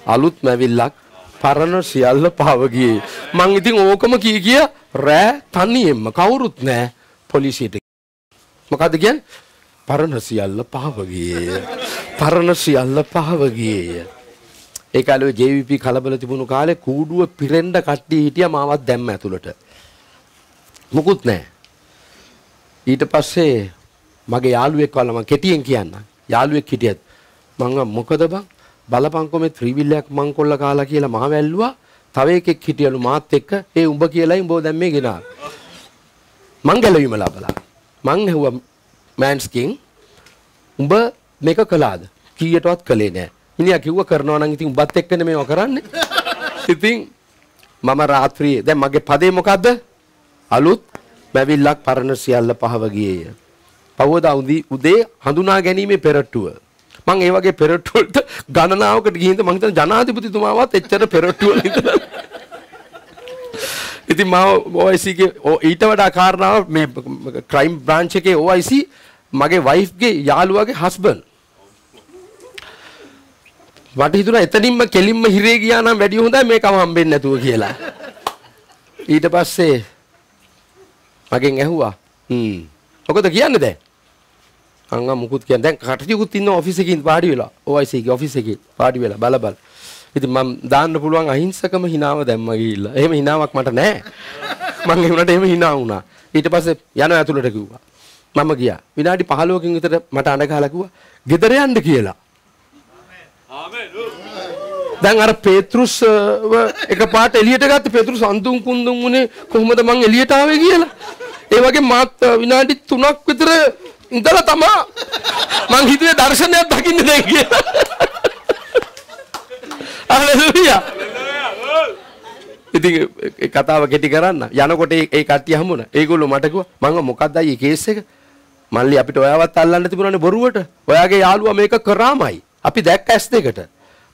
අලුත් මැවිල්ලක් පරණ සියල්ල පාව ගියේ. මං ඉතින් ඕකම කිය රෑ තනියෙම කවුරුත් නැහැ පොලිසියට. මොකද්ද කියන්නේ? පරණ සියල්ල පාව ගියේ. පරණ සියල්ල පාව ගියේ. ඒ කාලේ JVP කලබල තිබුණු කාලේ කූඩුව පිරෙන්න කට්ටිය හිටියා මාවත් දැම්ම ඇතුළට. මොකුත් නැහැ. ඊට පස්සේ මගේ යාළුවෙක් වල්ලා මං කෙටියෙන් කියන්න. යාළුවෙක් හිටියත් මං මොකද බං බලපංකෝ මේ ත්‍රිවිල් එකක් මං කොල්ල කාලා කියලා මාව ඇල්ලුවා. තව එකෙක් හිටියලු මාත් එක්ක ඒ උඹ කියලායි උඹව දැන් මේ ගෙනා. මං ගැලවීම ලබලා. මං ඇහුවා මෑන්ස්කින් උඹ මේක කළාද? කීයටවත් කළේ නැහැ. මිනිහා කිව්වා කරනවා නම් ඉතින් උඹත් එක්කනේ මේව කරන්නේ. ඉතින් මම රාත්‍රියේ දැන් මගේ පදේ මොකද්ද? අලුත් මැවිල්ලක් පරණ සියල්ල පහව ගියේය. පවෝදා උදේ හඳුනා ගැනීමේ පෙරට්ටුව. මම ඒ වගේ පෙරට්ටු වලට ගණනාවකට ගිහින් මම හිතන ජනාධිපතිතුමාවත් එච්චර පෙරට්ටු වල ඉඳලා. ඉතින් මම OIC ගේ ඊට වඩා කාරණාව මේ ක්‍රයිම් බ්‍රාන්ච් එකේ OIC මගේ වයිෆ් ගේ යාළුවාගේ හස්බන්ඩ්. මට හිතුණා එතනින්ම කෙලින්ම හිරේ ගියා නම් වැඩි හොඳයි මේකම හම්බෙන්නේ නැතුව කියලා. ඊට පස්සේ මගෙන් ඇහුවා මොකද කියන්නේ දැන්? අංගා මුකුත් කියන්නේ දැන් කටටිකුත් ඉන්න ඔෆිස් එකේ පාඩි වෙලා OIC ගේ ඔෆිස් එකේ පාඩි වෙලා බල. ඉතින් මම දාන්න පුළුවන් අහිංසකම හිනාව දැම්ම ගිහිල්ලා. එහෙම හිනාවක් මට නැහැ. මම ඒ වුණාට එහෙම හිනා වුණා. ඊට පස්සේ යනවා ඇතුළට කිව්වා. මම ගියා. විනාඩි 15කින් විතර මට අඬ ගහලා කිව්වා ගෙදර යන්න කියලා. ආමේන්. දැන් අර පේත්‍රුස් එකපාරට එළියට ගත්ත පේත්‍රුස් අඳුන් කුඳුන් උනේ කොහොමද මං එළියට ආවේ කියලා. ඒ වගේ මාත් විනාඩි 3ක් විතර ඉඳලා තමා මං හිතුවේ දර්ශනයක් දකින්න දෙයි කියලා. හලෙලූයා. ඉතින් ඒ කතාව කෙටි කරන්න. යනකොට ඒ කට්ටිය හම්බුණා. ඒගොල්ලෝ මට කිව්වා මං මොකක්ද අයියේ කේස් එක? මල්ලි අපිට ඔයාවත් අල්ලන්න තිබුණානේ බොරුවට. ඔයාගේ යාළුවා මේක කරාමයි. අපි දැක්ක ඇස් දෙකට.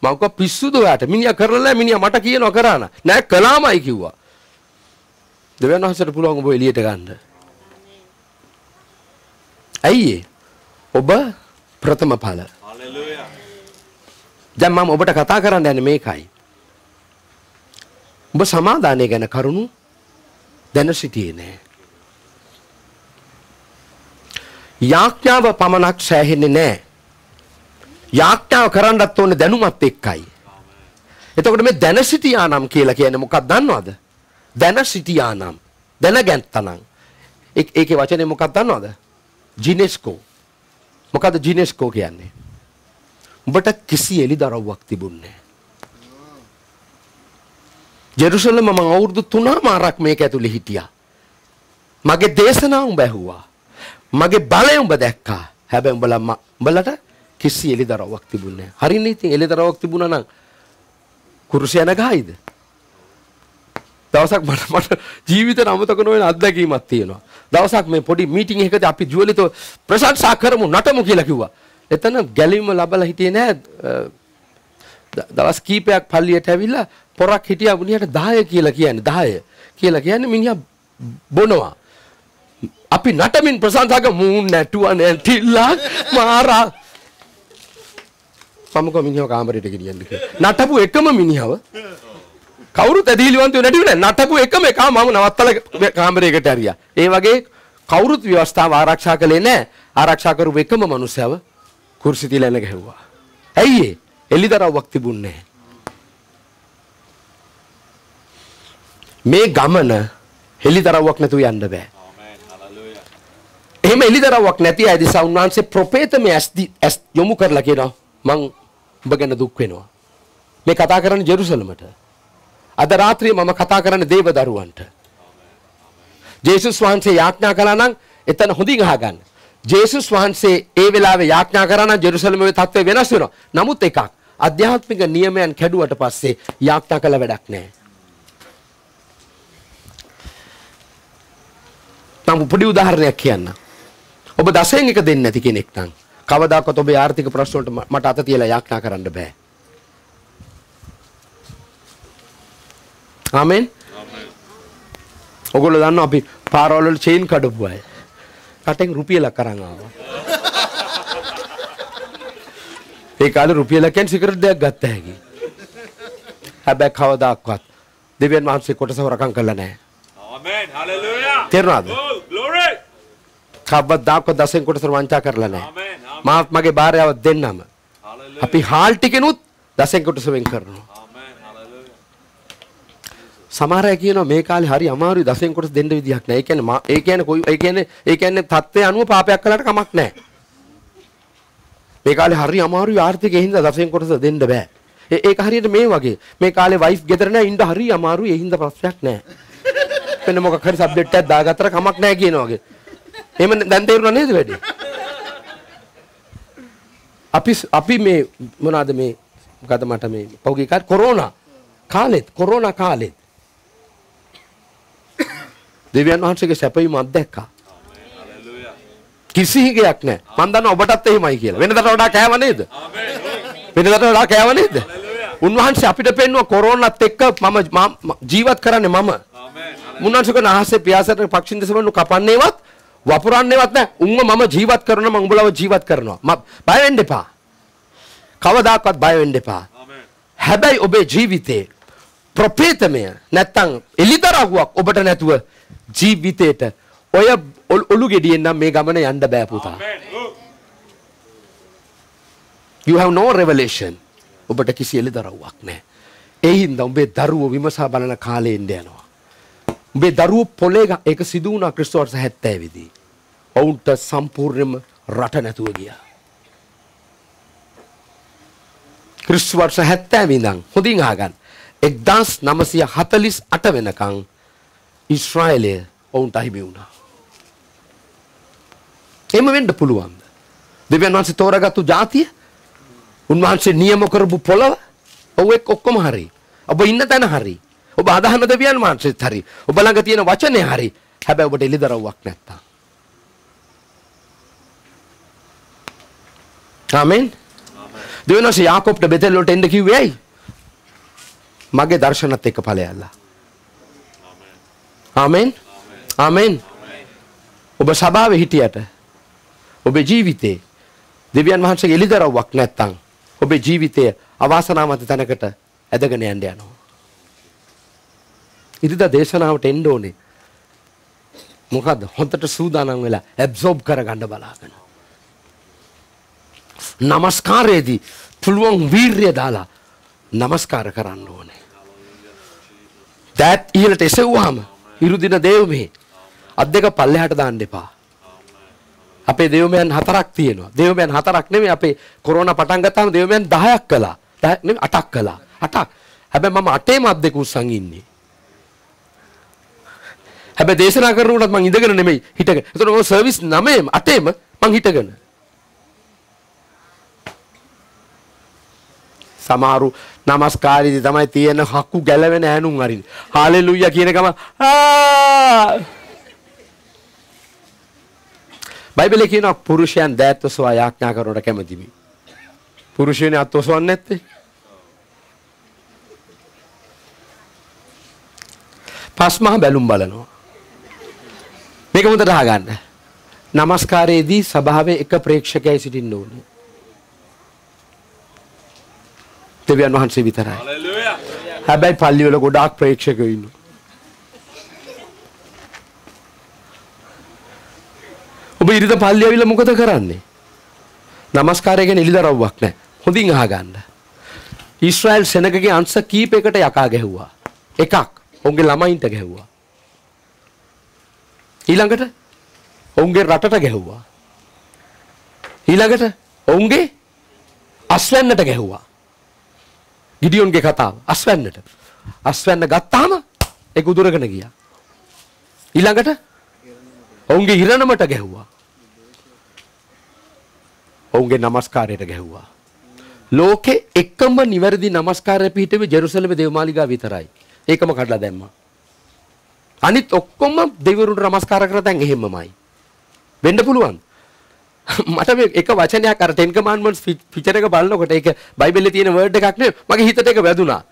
මම කිව්වා පිස්සුද ඔයාට? මිනිහා කරලා නැහැ. මිනිහා මට කියනවා කරාන. නෑ කළාමයි කිව්වා. දෙවියන් වහන්සේට පුළුවන් ඔබ එළියට ගන්න. ඇයි ඔබ ප්‍රථම ඵල. හලෙලූයා. දැන් මම ඔබට කතා කරන්න යන්නේ මේකයි. ඔබ සමාදානය ගැන කරුණු දැන සිටියේ නෑ. යාඥාව පමණක් සෑහෙන්නේ නෑ. යාඥාව කරන්නත් ඕනේ දැනුමත් එක්කයි. එතකොට මේ දැන සිටියා නම් කියලා කියන්නේ මොකක්ද දන්නවද? දැන සිටියා නම් දැනගත්තනම් ඒකේ වචනේ මොකක්ද දන්නවද? ජිනෙස්කෝ. මොකද්ද ජිනෙස්කෝ කියන්නේ? උඹට කිසි එළිදරව්වක් තිබුණේ නැහැ. ජෙරුසලම මම අවුරුදු 3මාරක් මේක ඇතුලේ හිටියා. මගේ දේශනාව උඹ ඇහුවා. මගේ බලය උඹ දැක්කා. හැබැයි උඹලට කිසි එළිදරව්වක් තිබුණේ නැහැ. හරිනේ ඉතින් එළිදරව්වක් තිබුණා නම් කුරුසිය නගහයිද? දවසක් මට ජීවිතේ අමතක නොවන අත්දැකීමක් තියෙනවා. දවසක් මේ පොඩි මීටින් එකකදී අපි ජුවලිතෝ ප්‍රශංසා කරමු නටමු කියලා කිව්වා. එතන ගැලීම ලැබලා හිටියේ නෑ. දවස් කීපයක් පල්ලියට ඇවිල්ලා පොරක් හිටියා මුනියට 10 කියලා කියන්නේ 10 කියලා කියන්නේ මිනිහා බොනවා. අපි නටමින් ප්‍රශංසා කරමු නැටුවා නැටිලා මාරා. සමක මිනිහව කාමරයට ගෙනියන්න කියලා. නටපු එකම මිනිහව කවුරුත් ඇදහිලිවන්තයෝ නැටිුනේ නටපු එකම එක මම නවත්තලා කාමරයකට ඇරියා. ඒ වගේ කවුරුත් ව්‍යවස්ථාව ආරක්ෂා කළේ නැහැ. ආරක්ෂා කරපු එකම මනුස්සයව කුර්සි තියලා එන ගැහුවා. ඇයි ඒ? එළිදරව්වක් තිබුණේ නැහැ. මේ ගමන එළිදරව්වක් නැතුව යන්න බෑ. ආමේන් හලෙලූයා. එහෙම එළිදරව්වක් නැති අය දිසා උන්වහන්සේ ප්‍රොපේතමේ ඇස් යොමු කරලා කියනවා මං ඔබ ගැන දුක් වෙනවා. මේ කතා කරන්නේ ජෙරුසලමට. අද රාත්‍රියේ මම කතා කරන්නේ දේවදරුවන්ට. ජේසුස් වහන්සේ යාඥා කළා නම් එතන හොඳින් අහගන්න. ජේසුස් වහන්සේ ඒ වෙලාවේ යාඥා කරා නම් ජෙරුසලමේ තත්ත්වය වෙනස් වෙනවා. නමුත් එකක් ආධ්‍යාත්මික නියමයන් කැඩුවට පස්සේ යාඥා කළ වැඩක් නැහැ. මම පොඩි උදාහරණයක් කියන්න. ඔබ 10න් එක දෙන්නේ නැති කෙනෙක් නම් කවදාකවත් ඔබේ ආර්ථික ප්‍රශ්න වලට මට අත තියලා යාඥා කරන්න බෑ. ආමෙන්. ඔගොල්ලෝ දන්නවා අපි පාරවල් වල චේන් කඩපු අය. කටෙන් රුපියලක් අරන් ආවා. ඒ කාලේ රුපියලකින් සිගරට් දෙකක් ගත්ත හැකි. හැබැයි කවදාක්වත් දෙවියන් වහන්සේ කොටස හොරකම් කළා නැහැ. Amen. Hallelujah. තේරුණාද? Oh, glory. කවදාක්වත් දසෙන් කොටස වංචා කරලා නැහැ. Amen. Amen. මාත් මගේ භාර්යාව දෙන්නම Hallelujah. අපි හාල් ටිකෙනුත් දසෙන් කොටස වෙන් කරනවා. Amen. Hallelujah. සමහර අය කියනවා මේ කාලේ හරි අමාරුයි දසෙන් කොටස දෙන්න විදියක් නැහැ. ඒ කියන්නේ තත්ත්වය අනුව පාපයක් කළාට කමක් නැහැ. මේ කාලේ හරි අමාරුයි ආර්ථිකයෙන් හින්දා දසෙන් කොටස දෙන්න බෑ. ඒක හරියට මේ වගේ. මේ කාලේ වයිෆ් ගෙදර නැහැ ඉන්න හරි අමාරුයි. ඒ හින්දා ප්‍රශ්නයක් නැහැ. වෙන මොකක් හරි සබ්ජෙක්ට් එකක් දාගත්තට කමක් නැහැ කියන වගේ. එහෙම දැන් තේරුණා නේද වැඩි? අපි මේ මොනවාද මේ මොකද මට මේ පෞගේ කාලේ කොරෝනා කාලෙත් දෙවියන් වහන්සේගේ සැපයීම අත්දැක්කා. Hallelujah. කිසි හිගයක් නැහැ. මම දන්නවා ඔබටත් එහෙමයි කියලා. වෙනදට වඩා කෑව නේද? Amen. වෙනදට වඩා කෑව නේද? Hallelujah. උන්වහන්සේ අපිට පෙන්වුවා කොරෝනාත් එක්ක මම ජීවත් කරන්නේ මම. Amen. මුන්නන්සක නහසේ පියාසට පක්ෂින් දෙසවන්නු කපන්නේවත් වපුරන්නේවත් නැහැ. උන්ව මම ජීවත් කරනවා මම උඹලව ජීවත් කරනවා. බය වෙන්න එපා. කවදාකවත් බය වෙන්න එපා. Amen. හැබැයි ඔබේ ජීවිතේ ප්‍රපේතමය නැත්තම් එලිදරව්වක් ඔබට නැතුව ජීවිතේට ඔය ඔලු ගෙඩියෙන් නම් මේ ගමන යන්න බෑ පුතා. Amen. Oh. You have no revelation. ඔබට කිසි එලිදරව්වක් නැහැ. ඒ හින්දා උඹේ දරුවෝ විමසා බලන කාලේ ඉන්න යනවා. උඹේ දරුවෝ පොලේ ඒක සිදු වුණා ක්‍රිස්තුවර්ෂ 70 දී. ඔවුන්ට සම්පූර්ණයෙන්ම රට නැතුව ගියා. ක්‍රිස්තුවර්ෂ 70 ඉඳන් හොඳින් අහගන්න. 1948 වෙනකන් ඊශ්‍රායලය ඔවුන්ට අහිමි වුණා. එහෙම වෙන්න පුළුවන්ද? දෙවියන් වහන්සේ තෝරාගත්තු ජාතිය උන්වහන්සේ නියම කරපු පොළව ඔක්කොම හරි. ඔබ ඉන්න තැන හරි. ඔබ අදහන දෙවියන් වහන්සේත් හරි. ඔබ ළඟ තියෙන වචනේ හරි. හැබැයි ඔබට එළිදරව්වක් නැත්තම්. ආමෙන්. දෙවියන් වහන්සේ යාකෝබ්ට බෙතෙල් වලට එන්න කිව්වේ ඇයි? මගේ දර්ශනත් එක්ක ඵලයල්ලා. ආමෙන්. ආමෙන්. ඔබ සභාවේ හිටියට ඔබේ ජීවිතේ දෙවියන් වහන්සේගේ එළිදරව්වක් නැත්තම් ඔබේ ජීවිතය අවාසනාවන්ත තැනකට ඇදගෙන යන්න යනවා. ඉතින් දේශනාවට එන්න ඕනේ. මොකද්ද? හොඳට සූදානම් වෙලා ඇබ්සෝබ් කරගන්න බලාගෙන. නමස්කාරයේදී පුළුවන් වීරිය දාලා නමස්කාර කරන්න ඕනේ. that ඉහළට එසවුවාම ඉරුදින දේවමේ අත් දෙක පල්ලෙහාට දාන්න එපා. අපේ දේවමයන් 4ක් තියෙනවා. දේවමයන් 4ක් නෙමෙයි අපේ කොරෝනා පටන් ගත්තාම දේවමයන් 10ක් කළා. 10ක් නෙමෙයි 8ක් කළා. 8ක්. හැබැයි මම 8ේම අත් දෙක උස්සන් ඉන්නේ. හැබැයි දේශනා කරනකොටත් මං ඉඳගෙන නෙමෙයි හිටගෙන. ඒතකොට ඔය සර්විස් 9ේම 8ේම මං හිටගෙන. සමහරු නමස්කාරයේදී තමයි තියෙන හක්කු ගැලවෙන ඈනුම් අරින්න. හාලෙලූයා කියන ගම බයිබලයේ කියනවා පුරුෂයන් දෑත් ඔසවා යාඥා කරනට කැමතිමි. පුරුෂයනේ අත් ඔසවන්නේ නැත්තේ. පස්මහ බැලුම් බලනවා. මේක හොඳට අහගන්න. නමස්කාරයේදී සභාවේ එක ප්‍රේක්ෂකයෙක් සිටින්න ඕනේ. දෙවියන් වහන්සේ විතරයි. Hallelujah. හැබැයි පල්ලි වල ගොඩාක් ප්‍රේක්ෂකයෝ ඉන්නවා. ඔබ ඉරිද පල්ලි ඇවිල්ලා මොකද කරන්නේ? නමස්කාරය ගැන එළිදරව්වක් නැහැ. හොඳින් අහගන්න. ඊශ්‍රායල් සෙනගගේ අංශ කීපයකට යකා ගැහුවා. එකක් ඔවුන්ගේ ළමයින්ට ගැහුවා. ඊළඟට ඔවුන්ගේ රටට ගැහුවා. ඊළඟට ඔවුන්ගේ අස්වැන්නට ගැහුවා. ගිඩියොන්ගේ කතාව අස්වැන්නට. අස්වැන්න ගත්තාම ඒක උදුරගෙන ගියා. ඊළඟට ඔවුන්ගේ ඉරණමට ගැහුවා. ඔවුන්ගේ නමස්කාරයට ගැහුවා. ලෝකේ එකම නිවැරදි නමස්කාරය පිහිටුවේ ජෙරුසලම දේවමාලිගාව විතරයි. ඒකම කඩලා දැම්මා. අනිත් ඔක්කොම දෙවිවරුන්ට නමස්කාර කරලා දැන් එහෙමමයි. වෙන්න පුළුවන්. මට මේ එක වචනයක් අර 10 commandments ෆීචර් එක බලනකොට ඒක බයිබලයේ තියෙන වර්ඩ් එකක් නෙවෙයි. මගේ හිතට ඒක වැදුනා.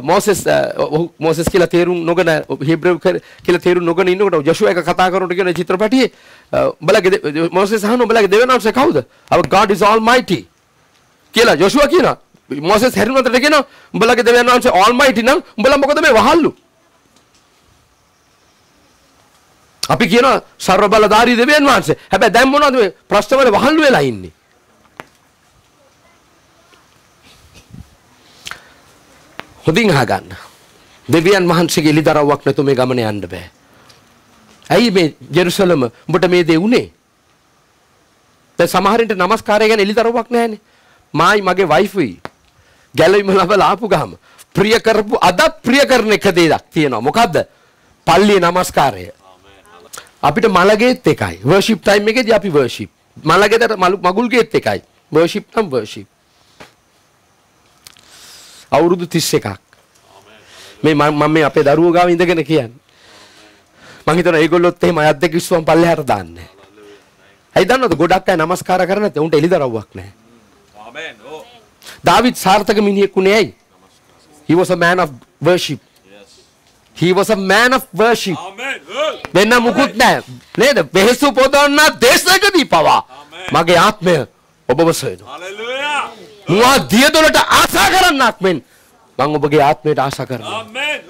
මොසෙස් කියලා තේරුම් නොගෙන හීබ්‍රෙව් කියලා තේරුම් නොගෙන ඉන්නකොට ජොෂුවා එක කතා කරනකොට කියන චිත්‍රපටියේ උඹලගේ මොසෙස් අහන උඹලගේ දෙවියන් වහන්සේ කවුද? Our God is almighty. කියලා යොෂුවා කියනවා. මොසෙස් හැරුණාට කියනවා උඹලගේ දෙවියන් වහන්සේ ඕල්මයිටි නම් උඹලා මොකද මේ වහල්ලු? අපි කියනවා සර්ව බලධාරී දෙවියන් වහන්සේ. හැබැයි දැන් මොනවද මේ ප්‍රශ්න වල වහල්ලු වෙලා ඉන්නේ? හොඳින් අහගන්න. දෙවියන් වහන්සේගේ එළිදරව්වක් නැතුව මේ ගමන යන්න බෑ. ඇයි මේ ජෙරුසලම උඹට මේ දේ උනේ? දැන් සමහරින්ට නමස්කාරය ගැන එළිදරව්වක් නැහැනේ. මායි මගේ වයිෆුයි ගැලවිම ලබලා ආපු ගම ප්‍රිය කරපු අදත් ප්‍රිය කරන එක දෙයක් තියෙනවා. මොකද්ද? පල්ලියේ නමස්කාරය. අපිට මලගේත් එකයි. වර්ෂිප් ටයිම් එකේදී අපි වර්ෂිප්. මලගේට මගුල්ගේත් එකයි. වර්ෂිප් නම් වර්ෂිප්. අවුරුදු 31ක්. මේ මම මේ අපේ දරුවෝ ගාව ඉඳගෙන කියන්නේ. මං හිතනවා ඒගොල්ලොත් එහෙම අයත් දෙක විශ්වම් පල්ලෙහාට දාන්නේ. ඇයි දන්නවද? ගොඩක් අය නමස්කාර කරන්නේ නැත්නම් උන්ට එළිදරව්වක් නැහැ. ආමෙන්. ඔව්. දාවිද් සාර්ථක මිනිහෙක් උනේ ඇයි? He was a man of worship. Yes. He was a man of worship. Amen. වෙන මුකුත් නැහැ. නේද? වෙහසු පොදවන්න දේශකදී පවා මගේ ආත්මය ඔබව සොයනවා. හලෙලූයා. මුවා දියදොලට ආශා කරන්නක් මෙන් මම ඔබගේ ආත්මයට ආශා කරනවා. ආමෙන්.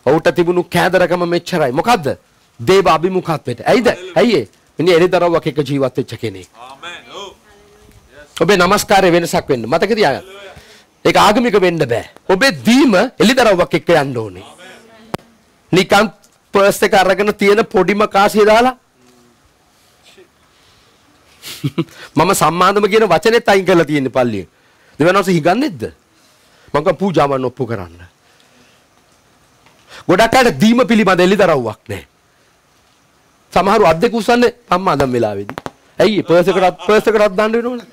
ඔව්ට තිබුණු කෑදරකම මෙච්චරයි. මොකද්ද? දේව අභිමුඛත්වයට. ඇයිද? ඇයි ඒ? මිනිහ එළිදරව්වක් එක ජීවත් වෙච්ච කෙනෙක්. ආමෙන්. ඔබේ නමස්කාරය වෙනසක් වෙන්න. මතක තියාගන්න. ඒක ආගමික වෙන්න බෑ. ඔබේ දීම එළිදරව්වක් එක්ක යන්න ඕනේ. නිකන් පර්ස් එක අරගෙන තියෙන පොඩිම කාසිය දාලා මම සම්මාදම කියන වචනේත් අයින් කරලා තියෙන්නේ පල්ලියේ. දෙවනවස හිගන්නේද? මම කව පූජාවන් ඔප්පු කරන්න. ගොඩක් අයට දීම පිළිබඳ එළිදරව්වක් නැහැ. සමහරු අද්දෙක උස්සන්නේ සම්මාදම් වෙලාවේදී. ඇයි පර්ස් එකකට දාන්න වෙනවනේ.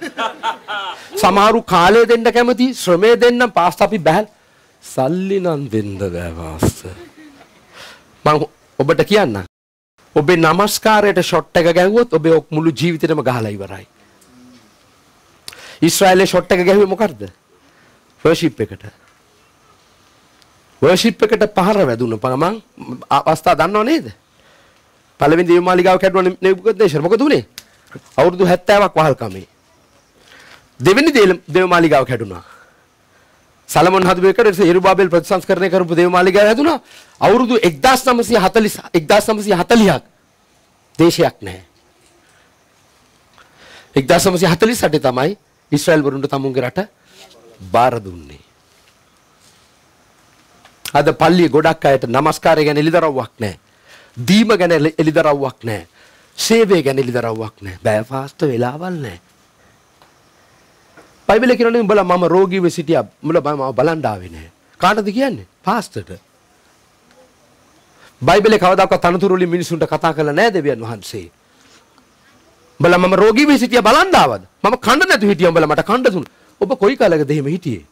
සමහරු කාලය දෙන්න කැමති, ශ්‍රමය දෙන්න පාස්ටර් අපි බැහැ. සල්ලි නම් දෙන්න බෑ පාස්ටර්. මම ඔබට කියන්න. ඔබේ නමස්කාරයට ෂොට් එක ගැහුවොත් ඔබේ මුළු ජීවිතේම ගහලා ඉවරයි. ඊශ්‍රායලේ ෂොට් එක ගැහුවේ මොකටද? වර්ෂිප් එකට. වර්ෂිප් එකට පහර වැදුණා. මම අවස්ථාව දන්නව නේද? පළවෙනි දේව මාලිගාව කැඩුවා නෙබුකද්නේසර්. මොකද උනේ? අවුරුදු 70ක් වහල්කමේ. දෙවෙනි දේව මාලිගාව කැඩුනා. සලමන් හදපු එකට යෙරුබාබෙල් ප්‍රතිසංස්කරණය කරපු දේව මාලිගාව හැදුනා. අවුරුදු 1940ක් දේශයක් නැහැ. 1948 තමයි ඊශ්‍රායල් වරුන්ට තමුන්ගේ රට බාර දුන්නේ. අද පල්ලිය ගොඩක් අයට නමස්කාරය ගැන එළිදරව්වක් නැහැ. දීම ගැන එළිදරව්වක් නැහැ. සේවය ගැන එළිදරව්වක් නැහැ. බෑ ෆාස්ට් වෙලාවල් නැහැ. බයිබලයේ කියනනේ උඹලා මම රෝගීව සිටියා. උඹලා මම බලන් ආවේ නැහැ. කාටද කියන්නේ? පාස්ටර්ට. බයිබලයේ කවදාකවත් අනුතුරු වලින් මිනිසුන්ට කතා කරලා නැහැ දෙවියන් වහන්සේ. උඹලා මම රෝගීව සිටියා බලන් ආවද? මම කන්න නැතු හිටියා උඹලා මට කන්න දුන්න. ඔබ කොයි කාලෙකද එහෙම හිටියේ?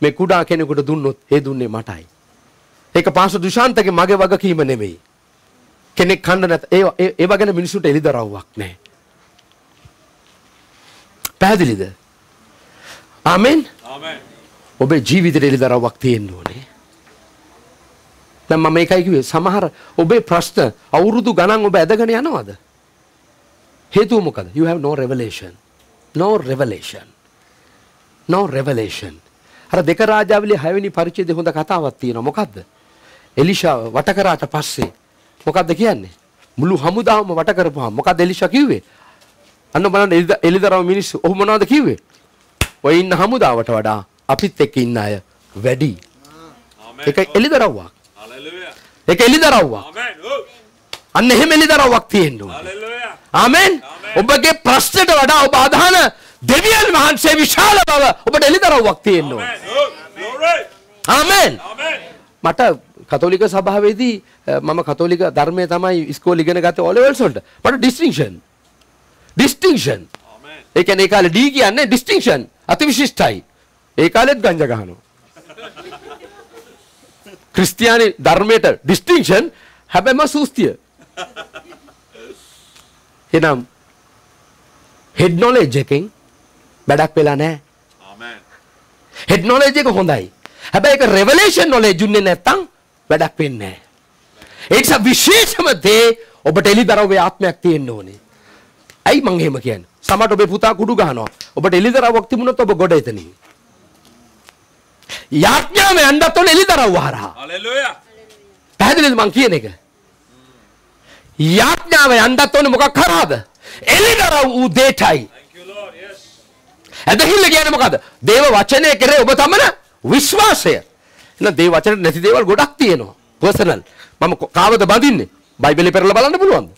මේ කුඩා කෙනෙකුට දුන්නොත් ඒ දුන්නේ මටයි. ඒක පාස්ටර් දුෂාන්තගේ මගේ වගකීම නෙමෙයි. කෙනෙක් කන්න නැත ඒ වගේ මිනිසුන්ට එළිදරව්වක් නැහැ. පැහැදිලිද? ආමෙන්. ආමෙන්. ඔබේ ජීවිතේ එළිදරව්වක් තියෙන්න ඕනේ. දැන් මම මේකයි කිව්වේ සමහර ඔබේ ප්‍රශ්න අවුරුදු ගණන් ඔබ ඇදගෙන යනවද? හේතුව මොකද? You have no revelation. No revelation. No revelation. අර දෙක රාජාවලියේ 6 වෙනි පරිච්ඡේදයේ හොඳ කතාවක් තියෙනවා. මොකද්ද? එලිෂා වට කරාට පස්සේ මොකද්ද කියන්නේ? මුළු හමුදාවම වට කරපුවාම මොකද්ද එලිෂා කිව්වේ? අන්න බලන්න එළිදරව් මිනිස්සු ඔහු මොනවද කිව්වේ? ඔය ඉන්න හමුදාවට වඩා අපිත් එක්ක ඉන්න අය වැඩි. ආමෙන්. ඒක එළිදරව්වක්. හලෙලූයා. ඒක එළිදරව්වක්. ආමෙන්. අන්න එහෙම එළිදරව්වක් තියෙන්න ඕනේ. හලෙලූයා. ආමෙන්. ඔබගේ ප්‍රශ්නට වඩා ඔබ අදහන දෙවියන් වහන්සේ විශාල බව ඔබට එළිදරව්වක් තියෙන්න ඕනේ. ආමෙන්. ආමෙන්. මට කතෝලික සභාවේදී මම කතෝලික ධර්මයේ තමයි ඉස්කෝලේ ඉගෙන ගත්තේ O levels වලට. මට distinction. ආමෙන්. ඒ කියන්නේ ඒ කාලේ D කියන්නේ distinction. අතිවිශිෂ්ටයි. ඒ කාලෙත් ගංජා ගහනවා. ක්‍රිස්තියානි ධර්මයට distinction හැබැයිම සූස්තිය. එනම් head knowledge එකෙන් වැඩක් වෙලා නැහැ. ආමෙන්. head knowledge එක හොඳයි. හැබැයි ඒක revelation knowledge උන්නේ නැත්තම් වැඩක් වෙන්නේ නැහැ. ඒක විශේෂම දේ ඔබට එළිදරව්වේ ආත්මයක් තියෙන්න ඕනේ. ඇයි මං එහෙම කියන්නේ? සමහරට ඔබේ පුතා කුඩු ගහනවා. ඔබට එළිදරව්වක් තිබුණොත් ඔබ ගොඩ එතනින්. යාඥාව යන්නත් ඕනේ එළිදරව්ව හරහා. Hallelujah. පැහැදිලිද මං කියන එක? යාඥාව යන්නත් ඕනේ මොකක් කරාද? එළිදරව් ඌ දෙයටයි. Thank you, Lord. Yes. ඇදහිල්ල කියන්නේ මොකද්ද? දේව වචනය කෙරේ ඔබ තමන විශ්වාසය. එහෙනම් දේව වචනේ නැති දේවල් ගොඩක් තියෙනවා. පර්සනල්. මම කාවද බඳින්නේ? බයිබලේ පෙරලා බලන්න පුළුවන්ද?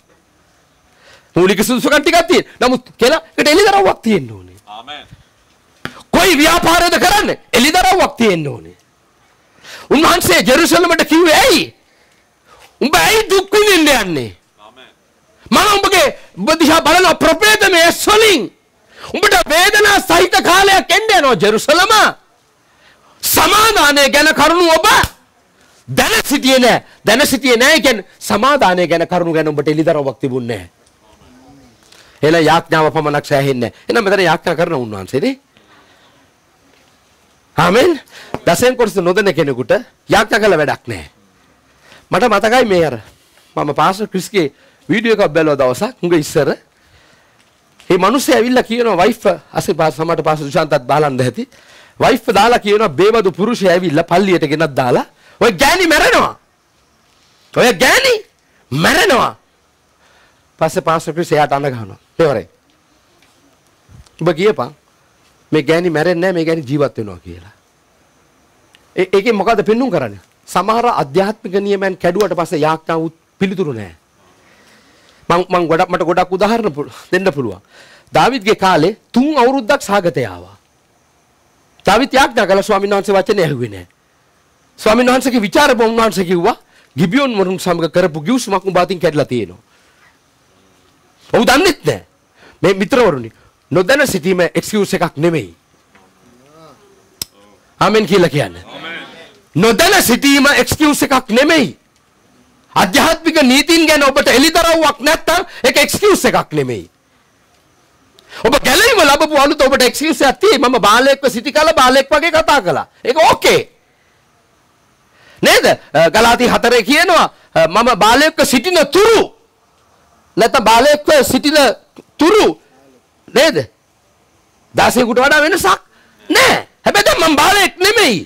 මූලික සුදුසුකම් ටිකක් තියෙන. නමුත් කියලා ඒකට එළිදරව්වක් තියෙන්න ඕනේ. Amen. කොයි ව්‍යාපාරයද කරන්නේ? එළිදරව්වක් තියෙන්න ඕනේ. උන්වහන්සේ ජෙරුසලමට කිව්වේ ඇයි? උඹ ඇයි දුක් විඳින්න යන්නේ? Amen. මම උඹගේ උඹ දිහා බලන ප්‍රපේතමේ ඇස්වලින් උඹට වේදනා සහිත කාලයක් එන්න යනවා ජෙරුසලම. සමාදානය ගැන කරුණු ඔබ දැන සිටියේ නැහැ. දැන සිටියේ නැහැ කියන්නේ සමාදානය ගැන කරුණු ගැන ඔබට එළිදරව්වක් තිබුණේ නැහැ. එහෙනම් යාඥාව පමණක් සෑහෙන්නේ නැහැ. එහෙනම් මෙතන යාඥා කරන උන්වහන්සේනේ. ආමෙන්. දසෙන් කොටස නොදැන කෙනෙකුට යාඥා කළ වැඩක් නැහැ. මට මතකයි මේ අර මම පාස්ටර් ක්‍රිස්ගේ වීඩියෝ එකක් බැලුවා දවසක් උඟ ඉස්සර. මේ මිනිස්සු ඇවිල්ලා කියනවා වයිෆ් අසේ සමහරට පාස්ටර් දුෂාන්තත් බලන්න ඇති. වයිෆ් දාලා කියනවා බේබදු පුරුෂයා ඇවිල්ලා පල්ලියට ගෙනත් දාලා ඔය ගෑණි මැරෙනවා. ඔය ගෑණි මැරෙනවා. පස්සේ පාස්ටර් ක්‍රිස් එයාට අඬ ගහනවා. ඒවරේ. ඔබ කියපන් මේ ගෑණි මැරෙන්නේ නැහැ මේ ගෑණි ජීවත් වෙනවා කියලා. ඒකේ මොකද පෙන්눔 කරන්නේ? සමහර ආධ්‍යාත්මික නියමයන් කැඩුවට පස්සේ යාඥාව පිළිතුරු නැහැ. මට ගොඩක් උදාහරණ දෙන්න පුළුවන්. දාවිද්ගේ කාලේ 3 අවුරුද්දක් සාගතය ආවා. දාවිත් යාඥා කළා ස්වාමීන් වහන්සේ වචනේ ඇහුවේ නැහැ. ස්වාමීන් වහන්සේගේ විචාර බොම්වහන්සේ කිව්වා ගිබියොන් වරුන් සමග කරපු ගිවිසුමක් උඹ අතින් කැඩලා තියෙනවා. ඔව් දන්නෙත් නැහැ. මේ මිත්‍රවරුනි නොදැන සිටීම එක්ස්කියුස් එකක් නෙමෙයි. ආමෙන් කියලා කියන්නේ. නොදැන සිටීම එක්ස්කියුස් එකක් නෙමෙයි. ආධ්‍යාත්මික නීතින් ගැන ඔබට එළිදරව්වක් නැත්තම් ඒක එක්ස්කියුස් එකක් නෙමෙයි. ඔබ ගැලවීම ලැබපු අලුත ඔබට එක්ස්කියුස් එකක් තියෙයි. මම බාලයෙක්ව සිටි කල බාලයෙක් වගේ කතා කළා. ඒක ඕකේ. නේද? ගලාති 4 කියනවා මම බාලයෙක්ව සිටින තුරු නැත්නම් බාලයෙක්ව සිටින තුරු නේද? 16කට වඩා වෙනසක් නෑ. හැබැයි දැන් මම බාලයෙක් නෙමෙයි.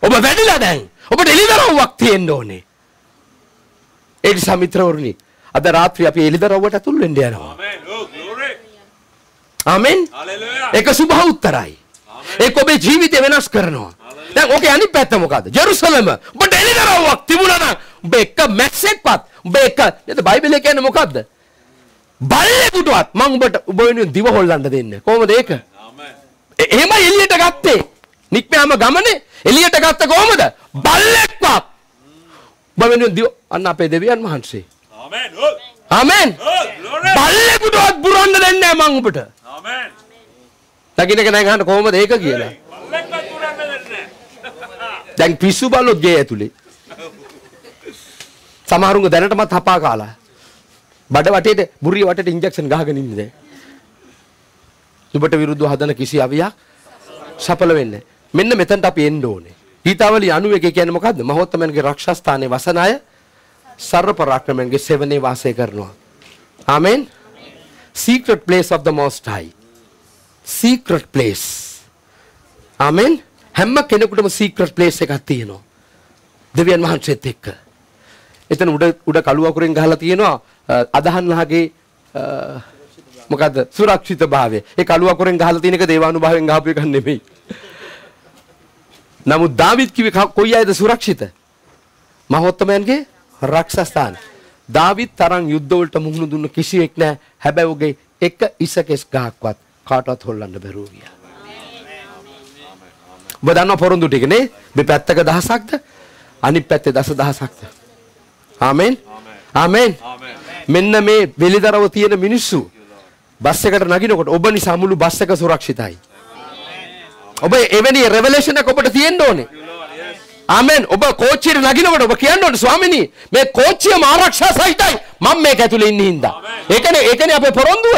ඔබ වැඩිලා දැන්. ඔබට එළිදරව්වක් තියෙන්න ඕනේ. ඒ නිසා මිත්‍රවරුනි අද රාත්‍රියේ අපි එළිදරව්වට ඇතුල් වෙන්න යනවා. Amen. Oh, glory. ආමෙන්. Hallelujah. ඒක සුභ උත්තරයි. ඒක ඔබේ ජීවිතය වෙනස් කරනවා. දැන් ඕකේ අනිත් පැත්ත මොකද්ද? ජෙරුසලම. ඔබට එළිදරව්වක් තිබුණා නම් ඔබ එක මැස්සෙක්වත් ඔබ එක නේද බයිබලයේ කියන්නේ මොකද්ද? බල්ලෙකුටවත් මම ඔබ වෙනුවෙන් දිව හොල්ලන්න දෙන්නේ. කොහොමද ඒක? Amen. එහෙම එළියට ගත්තේ. නික්මයාම ගමනේ එළියට ගත්ත කොහොමද? බල්ලෙක්වත් ඔබ වෙනුවෙන් දිව අන්න අපේ දෙවියන් වහන්සේ. Amen. Oh. ආමෙන්. Oh, glory. බල්ලෙකුටවත් බුරන්න දෙන්නේ නැහැ මම ඔබට. Amen. දකින්නක නැහැ අහන්න කොහොමද ඒක කියලා. බල්ලෙක්වත් පුරන්න දෙන්නේ නැහැ. දැන් පිස්සු බල්ලොත් ගේ ඇතුලේ. සමහරුන්ගේ දැනටමත් හපා කාලා. බඩ වටේට බුරිය වටේට ඉන්ජෙක්ෂන් ගහගෙන ඉන්නේ දැන්. ඔබට විරුද්ධව හදන කිසි අවියක් සඵල වෙන්නේ. මෙන්න මෙතනට අපි එන්න ඕනේ. ගීතාවලිය 91 කියන්නේ මොකද්ද? මහෝත්තමයන්ගේ රක්ෂස්ථානයේ වසන අය සර්ව පරාක්‍රමයන්ගේ සෙවණේ වාසය කරනවා. ආමෙන්. Secret place of the most high. Secret place. ආමෙන්. හැම කෙනෙකුටම secret place එකක් තියෙනවා. දෙවියන් වහන්සේත් එක්ක. එතන උඩ කළු අකුරෙන් ගහලා තියෙනවා අදහන්ලාගේ මොකද්ද සුරක්ෂිත භාවය. ඒ කළු අකුරෙන් ගහලා තියෙන එක දේවානුභාවයෙන් ගහපු එකක් නෙමෙයි. නමුත් දාවිද් කිව්වේ කොයි අයද සුරක්ෂිත? මහෝත්තමයන්ගේ රක්ෂස්ථාන. දාවිද් තරම් යුද්ධ වලට මුහුණ දුන්න කිසිවෙක් නැහැ. හැබැයි ඔහුගේ එක ඉසකෙස් ගහක්වත් කාටවත් හොල්ලන්න බැරුව ගියා. ඔබ දන්නා පොරොන්දු ටික නේ? මේ පැත්තක දහසක්ද? අනිත් පැත්තේ දසදහසක්ද? ආමෙන්. ආමෙන්. මෙන්න මේ වෙලිදරව තියෙන මිනිස්සු බස් එකට නගිනකොට ඔබ නිසා මුළු බස් එක සුරක්ෂිතයි. ඔබ එවැනි රෙවලේෂන් එක ඔබට තියෙන්න ඕනේ. ආමෙන්. ඔබ කෝච්චියට නගිනකොට ඔබ කියන්න ඕනේ ස්වාමිනී මේ කෝච්චියම ආරක්ෂා සහිතයි මම මේක ඇතුලේ ඉන්නේ හින්දා. ඒකනේ අපේ පොරොන්දුව.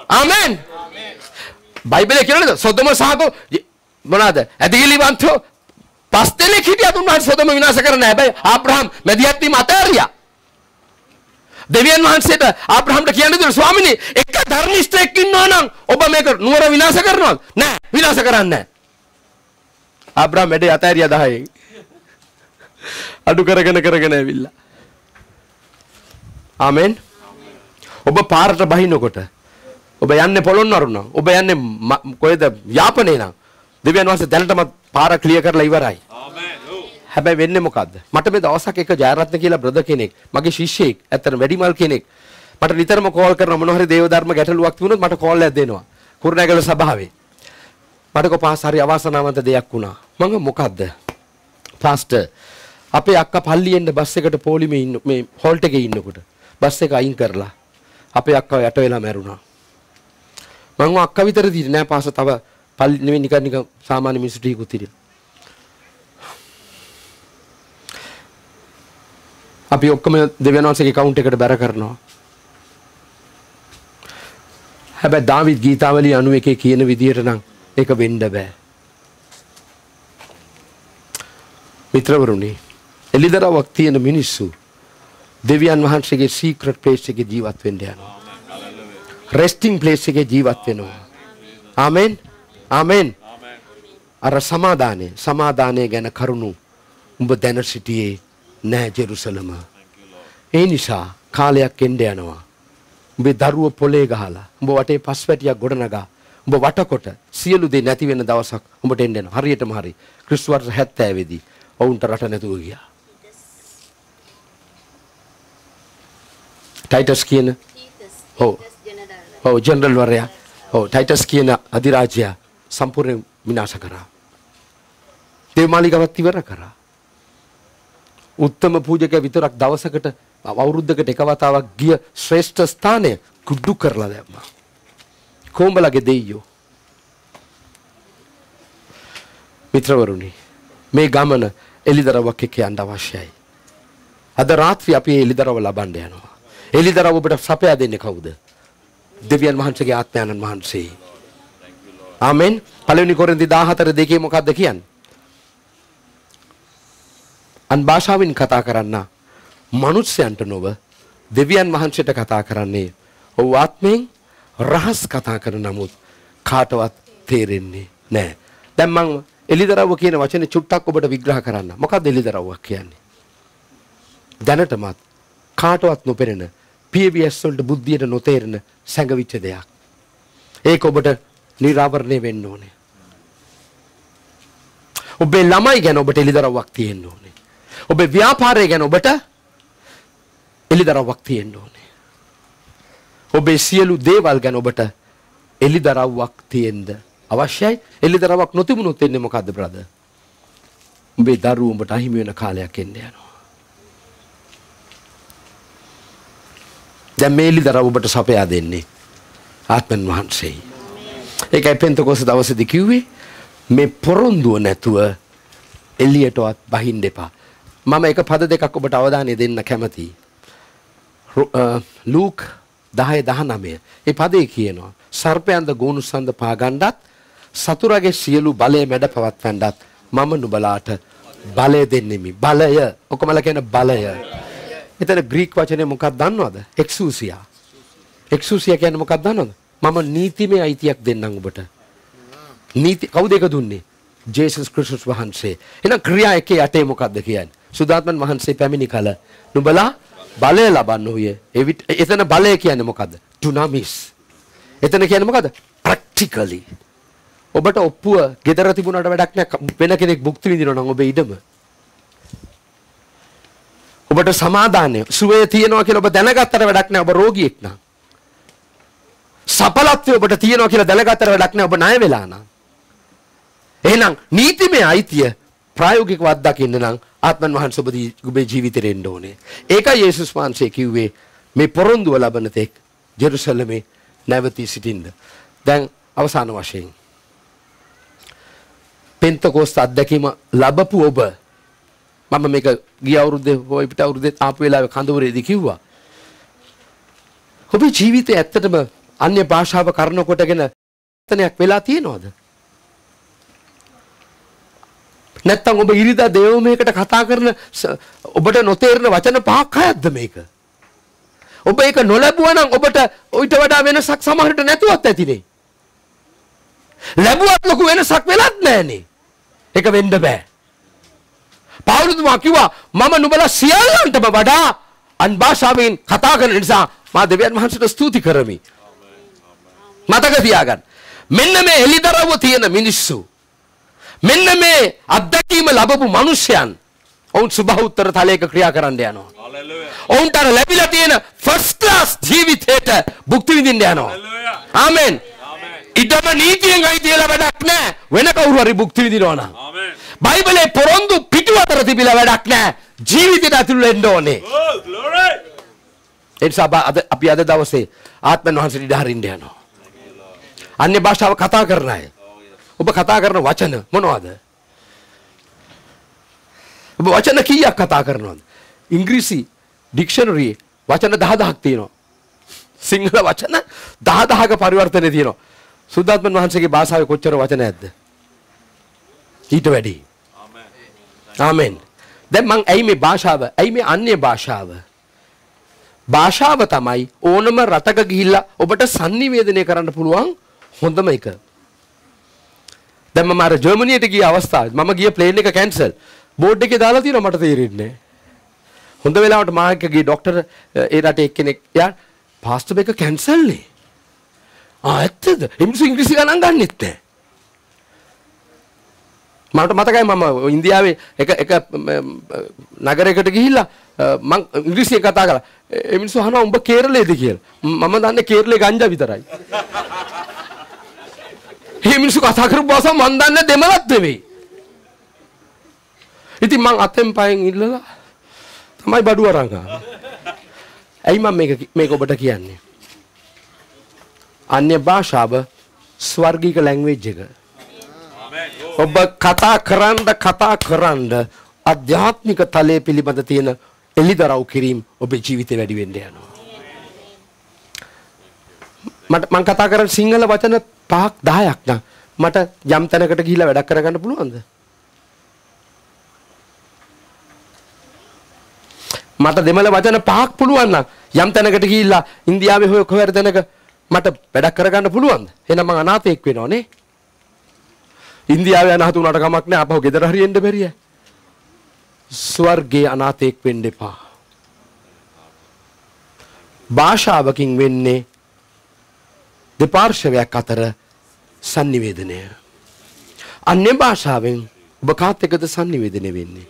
ආමෙන්. බයිබලයේ කියනවාද සොදොම සහකෝ මොනවාද? ඇදහිලිවන්තෝ 5 දෙනෙක් හිටියා තුන්වහන්සේ සොදොම විනාශ කරන්න. හැබැයි ආබ්‍රහම් මැදිහත් වීම අතහැරියා. දෙවියන් වහන්සේට ආබ්‍රහම්ට කියන්න දුන්න ස්වාමිනේ එක ධර්මිෂ්ඨයෙක් ඉන්නවා නම් ඔබ මේක නුවර විනාශ කරනවද? නෑ විනාශ කරන්නේ නෑ. ආබ්‍රහම් වැඩේ අතහැරියා 10. අඩු කරගෙන ඇවිල්ලා. ආමෙන්. ඔබ පාරට බහිනකොට ඔබ යන්නේ පොළොන්නරු නම් ඔබ යන්නේ කොහෙද යාපනයේ නම් දෙවියන් වහන්සේ දැනටම පාර ක්ලියර් කරලා ඉවරයි. ආමෙන්. හැබැයි වෙන්නේ මොකද්ද? මට මේ දවසක් එක ජයරත්න කියලා බ්‍රදර් කෙනෙක්, මගේ ශිෂ්‍යෙක්, ඇත්තට වැඩිමල් කෙනෙක්. මට නිතරම කෝල් කරනවා මොන හරි දේව ධර්ම ගැටලුවක් තිබුණොත් මට කෝල් එකක් දෙනවා. කුරුණෑගල සභාවේ. මට කොපාස් හරි අවාසනාවන්ත දෙයක් වුණා. මම මොකද්ද? පාස්ටර් අපේ අක්කා පල්ලියෙන්ද බස් එකට පොලිමේ ඉන්න මේ හෝල්ට් එකේ ඉන්නකොට බස් එක අයින් කරලා අපේ අක්කා යට වෙලා මැරුණා. මම අක්කා විතර දිරි නෑ පාස තව පල්ලි නෙවෙයි නිකන් සාමාන්‍ය මිනිස්සු ටිකකුත් ඉතින්. අපි ඔක්කොම දෙවියන් වහන්සේගේ account එකට බැර කරනවා. හැබැයි දාවිද් ගීතාවලිය 91 කියන විදියට නම් ඒක වෙන්න බෑ. මිත්‍රවරුනි, එලිදරවක් තියෙන මිනිස්සු දෙවියන් වහන්සේගේ secret place එකේ ජීවත් වෙන්න යනවා. resting place එකේ ජීවත් වෙනවා. ආමෙන්. ආමෙන්. අර සමාදානය ගැන කරුණු උඹ දැන සිටියේ නෑ ජෙරුසලම. ඒ නිසා කාලයක් එන්න යනවා. උඹේ දරුව පොලේ ගහලා උඹ වටේ පස්වැටියක් ගොඩනගා උඹ වටකොට සියලු දේ නැති වෙන දවසක් උඹට එන්න යනවා. හරියටම හරි. ක්‍රිස්තු වර්ෂ 70 දී ඔවුන්ට රට නැතුව ගියා. ටයිටස් කියන ඔව් ජෙනරල් වරයා ඔව් ටයිටස් කියන අධිරාජ්‍යයා සම්පූර්ණ විනාශ කරා. දේවමාලිගාවත් ඉවර කරා. උත්තම පූජකයා විතරක් දවසකට අවුරුද්දකට එක වතාවක් ගිය ශ්‍රේෂ්ඨ ස්ථානය කුඩු කරලා දැම්මා. කොඹලගේ දෙයියෝ. මිත්‍රවරුනි, මේ ගමන එලිදරවක් එක්ක යන්න අවශ්‍යයි. අද රාත්‍රියේ අපි එලිදරව ලබන්න යනවා. එලිදරව ඔබට සපයා දෙන්නේ කවුද? දෙවියන් වහන්සේගේ ආත්මයන්න් වහන්සේ. ආමෙන්. පළවෙනි කොරින්ති 14:2 මොකක්ද කියන්නේ? අන් භාෂාවෙන් කතා කරන්න මනුස්සයන්ට නොව දෙවියන් වහන්සේට කතා කරන්නේ. ඔව් ආත්මයෙන් රහස් කතා කරන නමුත් කාටවත් තේරෙන්නේ නැහැ. දැන් මම එලිදරව්ව කියන වචනේ චුට්ටක් ඔබට විග්‍රහ කරන්න. මොකක්ද එලිදරව්වක් කියන්නේ? දැනටමත් කාටවත් නොපෙනෙන PBS වලට බුද්ධියට නොතේරෙන සැඟවිච්ච දෙයක්. ඒක ඔබට නිරාවරණය වෙන්න ඕනේ. ඔබේ ළමයි ගැන ඔබට එලිදරව්වක් තියෙන්න ඕනේ. ඔබේ ව්‍යාපාරය ගැන ඔබට එලිදරව්වක් තියෙන්න ඕනේ. ඔබේ සියලු දේවල් ගැන ඔබට එලිදරව්වක් තියෙන්න අවශ්‍යයි. එලිදරව්වක් නොතිබුණොත් වෙන්නේ මොකද්ද බ්‍රදර්? ඔබේ දරුවෝ ඔබට අහිමි වෙන කාලයක් එන්න යනවා. දැන් මේ එලිදරව් ඔබට සපයා දෙන්නේ ආත්මන් වහන්සේයි. ඒකයි පෙන්තකොස්ත දවසේදී කිව්වේ මේ පොරොන්දුව නැතුව එළියටවත් බහින්න එපා. මම එක පද දෙකක් ඔබට අවධානය දෙන්න කැමතියි. ලූක් 10:19. ඒ පදේ කියනවා සර්පයන්ද ගෝනුසන්ද පාගණ්ඩත් සතුරගේ සියලු බලය මැඩ පවත්වන්නත් මම නුඹලාට බලය දෙන්නෙමි. බලය. ඔකමල කියන බලය. එතන ග්‍රීක වචනේ මොකක්ද දන්නවද? එක්සූසියා. එක්සූසියා කියන්නේ මොකක්ද දන්නවද? මම නීතිමය අයිතියක් දෙන්නම් ඔබට. නීති කවුද ඒක දුන්නේ? ජේසුස් ක්‍රිස්තුස් වහන්සේ. එහෙනම් ක්‍රියා එකේ යටේ මොකක්ද කියන්නේ? සුදාත්මන් වහන්සේ පැමිණි කල නුඹලා බලය ලබන්න ඕය. එතන බලය කියන්නේ මොකද්ද? ඩුනාමිස්. එතන කියන්නේ මොකද්ද? ප්‍රැක්ටිකලි. ඔබට ඔප්පුව gedara තිබුණාට වැඩක් නැහැ. වෙන කෙනෙක් භුක්ති විඳිනවා නම් ඔබේ ඉඩම. ඔබට සමාදානය සුවය තියෙනවා කියලා ඔබ දැනගත්තට වැඩක් නැහැ. ඔබ රෝගියෙක් නම්. සඵලත්වය ඔබට තියෙනවා කියලා දැනගත්තට වැඩක් නැහැ. ඔබ ණය වෙලා නම්. එහෙනම් නීතිමය අයිතිය ප්‍රායෝගිකව අත්දකින්න නම් ආත්මන් වහන්සේ ඔබේ ජීවිතේ එන්න ඕනේ. ඒකයි යේසුස් වහන්සේ කිව්වේ මේ පොරොන්දුව ලබන තෙක් ජෙරුසලමේ නැවතී සිටින්න. දැන් අවසාන වශයෙන් පෙන්තකොස්ත අත්දැකීම ලැබපු ඔබ මම මේක ගිය අවුරුද්දේ හොයි පිට අවුරුද්දේ ආපු වෙලාවේ කඳවුරේදී කිව්වා. ඔබේ ජීවිතේ ඇත්තටම අන්‍ය භාෂාව කරන කොටගෙන තනයක් වෙලා තියෙනවද? නැත්තම් ඔබ ඉරිදා දේවමයකට කතා කරන ඔබට නොතේරෙන වචන පහක් හයක්ද මේක? ඔබ ඒක නොලැබුවා නම් ඔබට ඊට වඩා වෙනසක් සමහරට නැතුවත් ඇතිනේ. ලැබුවත් ලොකු වෙනසක් වෙලත් නැහනේ. ඒක වෙන්න බෑ. පාවුලුතුමා කිව්වා මම නුඹලා සියල්ලන්ටම වඩා අන් භාෂාවෙන් කතා කරන නිසා මා දෙවියන් වහන්සේට ස්තුති කරමි. මතක තියාගන්න. මෙන්න මේ එලිදරව්ව තියෙන මිනිස්සු. මෙන්න මේ අත්දැකීම ලැබපු මිනිසයන් ඔවුන් සුභෞත්තර තලයක ක්‍රියා කරන්න යනවා. ඔවුන්ට ලැබිලා තියෙන ෆස්ට් ක්ලාස් ජීවිතයට භුක්ති විඳින්න යනවා. ආමෙන්. ඊටම නීතියෙන් අයි තියලා වැඩක් නැහැ. වෙන කවුරු හරි භුක්ති විඳිනවා නම්. ආමෙන්. බයිබලේ පොරොන්දු පිටුවතර තිබිලා වැඩක් නැහැ. ජීවිතයට ඇතුළු වෙන්න ඕනේ. Oh, glory. එනිසා අපි අද දවසේ ආත්මයන් වහන්සේට ඉඩ හරින්න යනවා. අන්‍ය භාෂාව කතා කරන අය. ඔබ කතා කරන වචන මොනවද? ඔබ වචන කීයක් කතා කරනවද? ඉංග්‍රීසි ඩික්ෂනරි වචන 10000ක් තියෙනවා. සිංහල වචන 10000ක පරිවර්තන තියෙනවා. සුද්ධාත්මන් වහන්සේගේ භාෂාවේ කොච්චර වචන නැද්ද? ඊට වැඩි. ආමෙන්. ආමෙන්. දැන් මං ඇයි මේ භාෂාව? ඇයි මේ අන්‍ය භාෂාව? භාෂාව තමයි ඕනම රටක ගිහිල්ලා ඔබට sannivedanaya කරන්න පුළුවන් හොඳම එක. දැන් මම අර ජර්මනියට ගිය අවස්ථාවේ මම ගිය ප්ලේන් එක කැන්සල්. බෝඩ් එකේ දාලා තියෙනවා මට තේරෙන්නේ නැහැ. හොඳ වෙලාවට මා එක්ක ගිය ડોක්ටර් ඒ රටේ එක්කෙනෙක් යා පාස්ටර් එක කැන්සල් නේ. ඇත්තද? ඉංග්‍රීසි ගණන් ගන්නෙත් නැහැ. මට මතකයි මම ඉන්දියාවේ එක නගරයකට ගිහිල්ලා මං ඉංග්‍රීසියෙන් කතා කරා. ඒ මිනිස්සු අහනවා උඹ කේරළේද කියලා. මම දන්නේ කේරළේ ගංජා විතරයි. මේ මිනිස්සු කතා කරපු භාෂාව මන් දන්නේ දෙමළත් නෙවෙයි. ඉතින් මං අතෙන් පයෙන් ඉල්ලලා තමයි බඩුව අරන් ආවේ. ඇයි මම මේක ඔබට කියන්නේ? අන්‍ය භාෂාව ස්වර්ගික ලැන්ග්වේජ් එක. ඔබ කතා කරන්න අධ්‍යාත්මික තලයේ පිළිබඳ තියෙන එලිදරව් කිරීම ඔබේ ජීවිතේ වැඩි වෙන්න යනවා. මම කතා කරන සිංහල වචන 5ක් 10ක් නම් මට යම් තැනකට ගිහිල්ලා වැඩක් කරගන්න පුළුවන්ද? මට දෙමළ වචන 5ක් පුළුවන් නම් යම් තැනකට ගිහිල්ලා ඉන්දියාවේ හොය කොහේ හරි තැනක මට වැඩක් කරගන්න පුළුවන්ද? එහෙනම් මං අනාථයෙක් වෙනව නේ. ඉන්දියාවේ අනාථ වුණාට කමක් නැහැ. අපහු ගෙදර හරි එන්න බැරිය. ස්වර්ගයේ අනාථයෙක් වෙන්න එපා. භාෂාවකින් වෙන්නේ දෙපාර්ශවයක් අතර sannivedanය. අන්‍ය භාෂාවෙන් ඔබ කාත් එක්කද sannivedanය වෙන්නේ?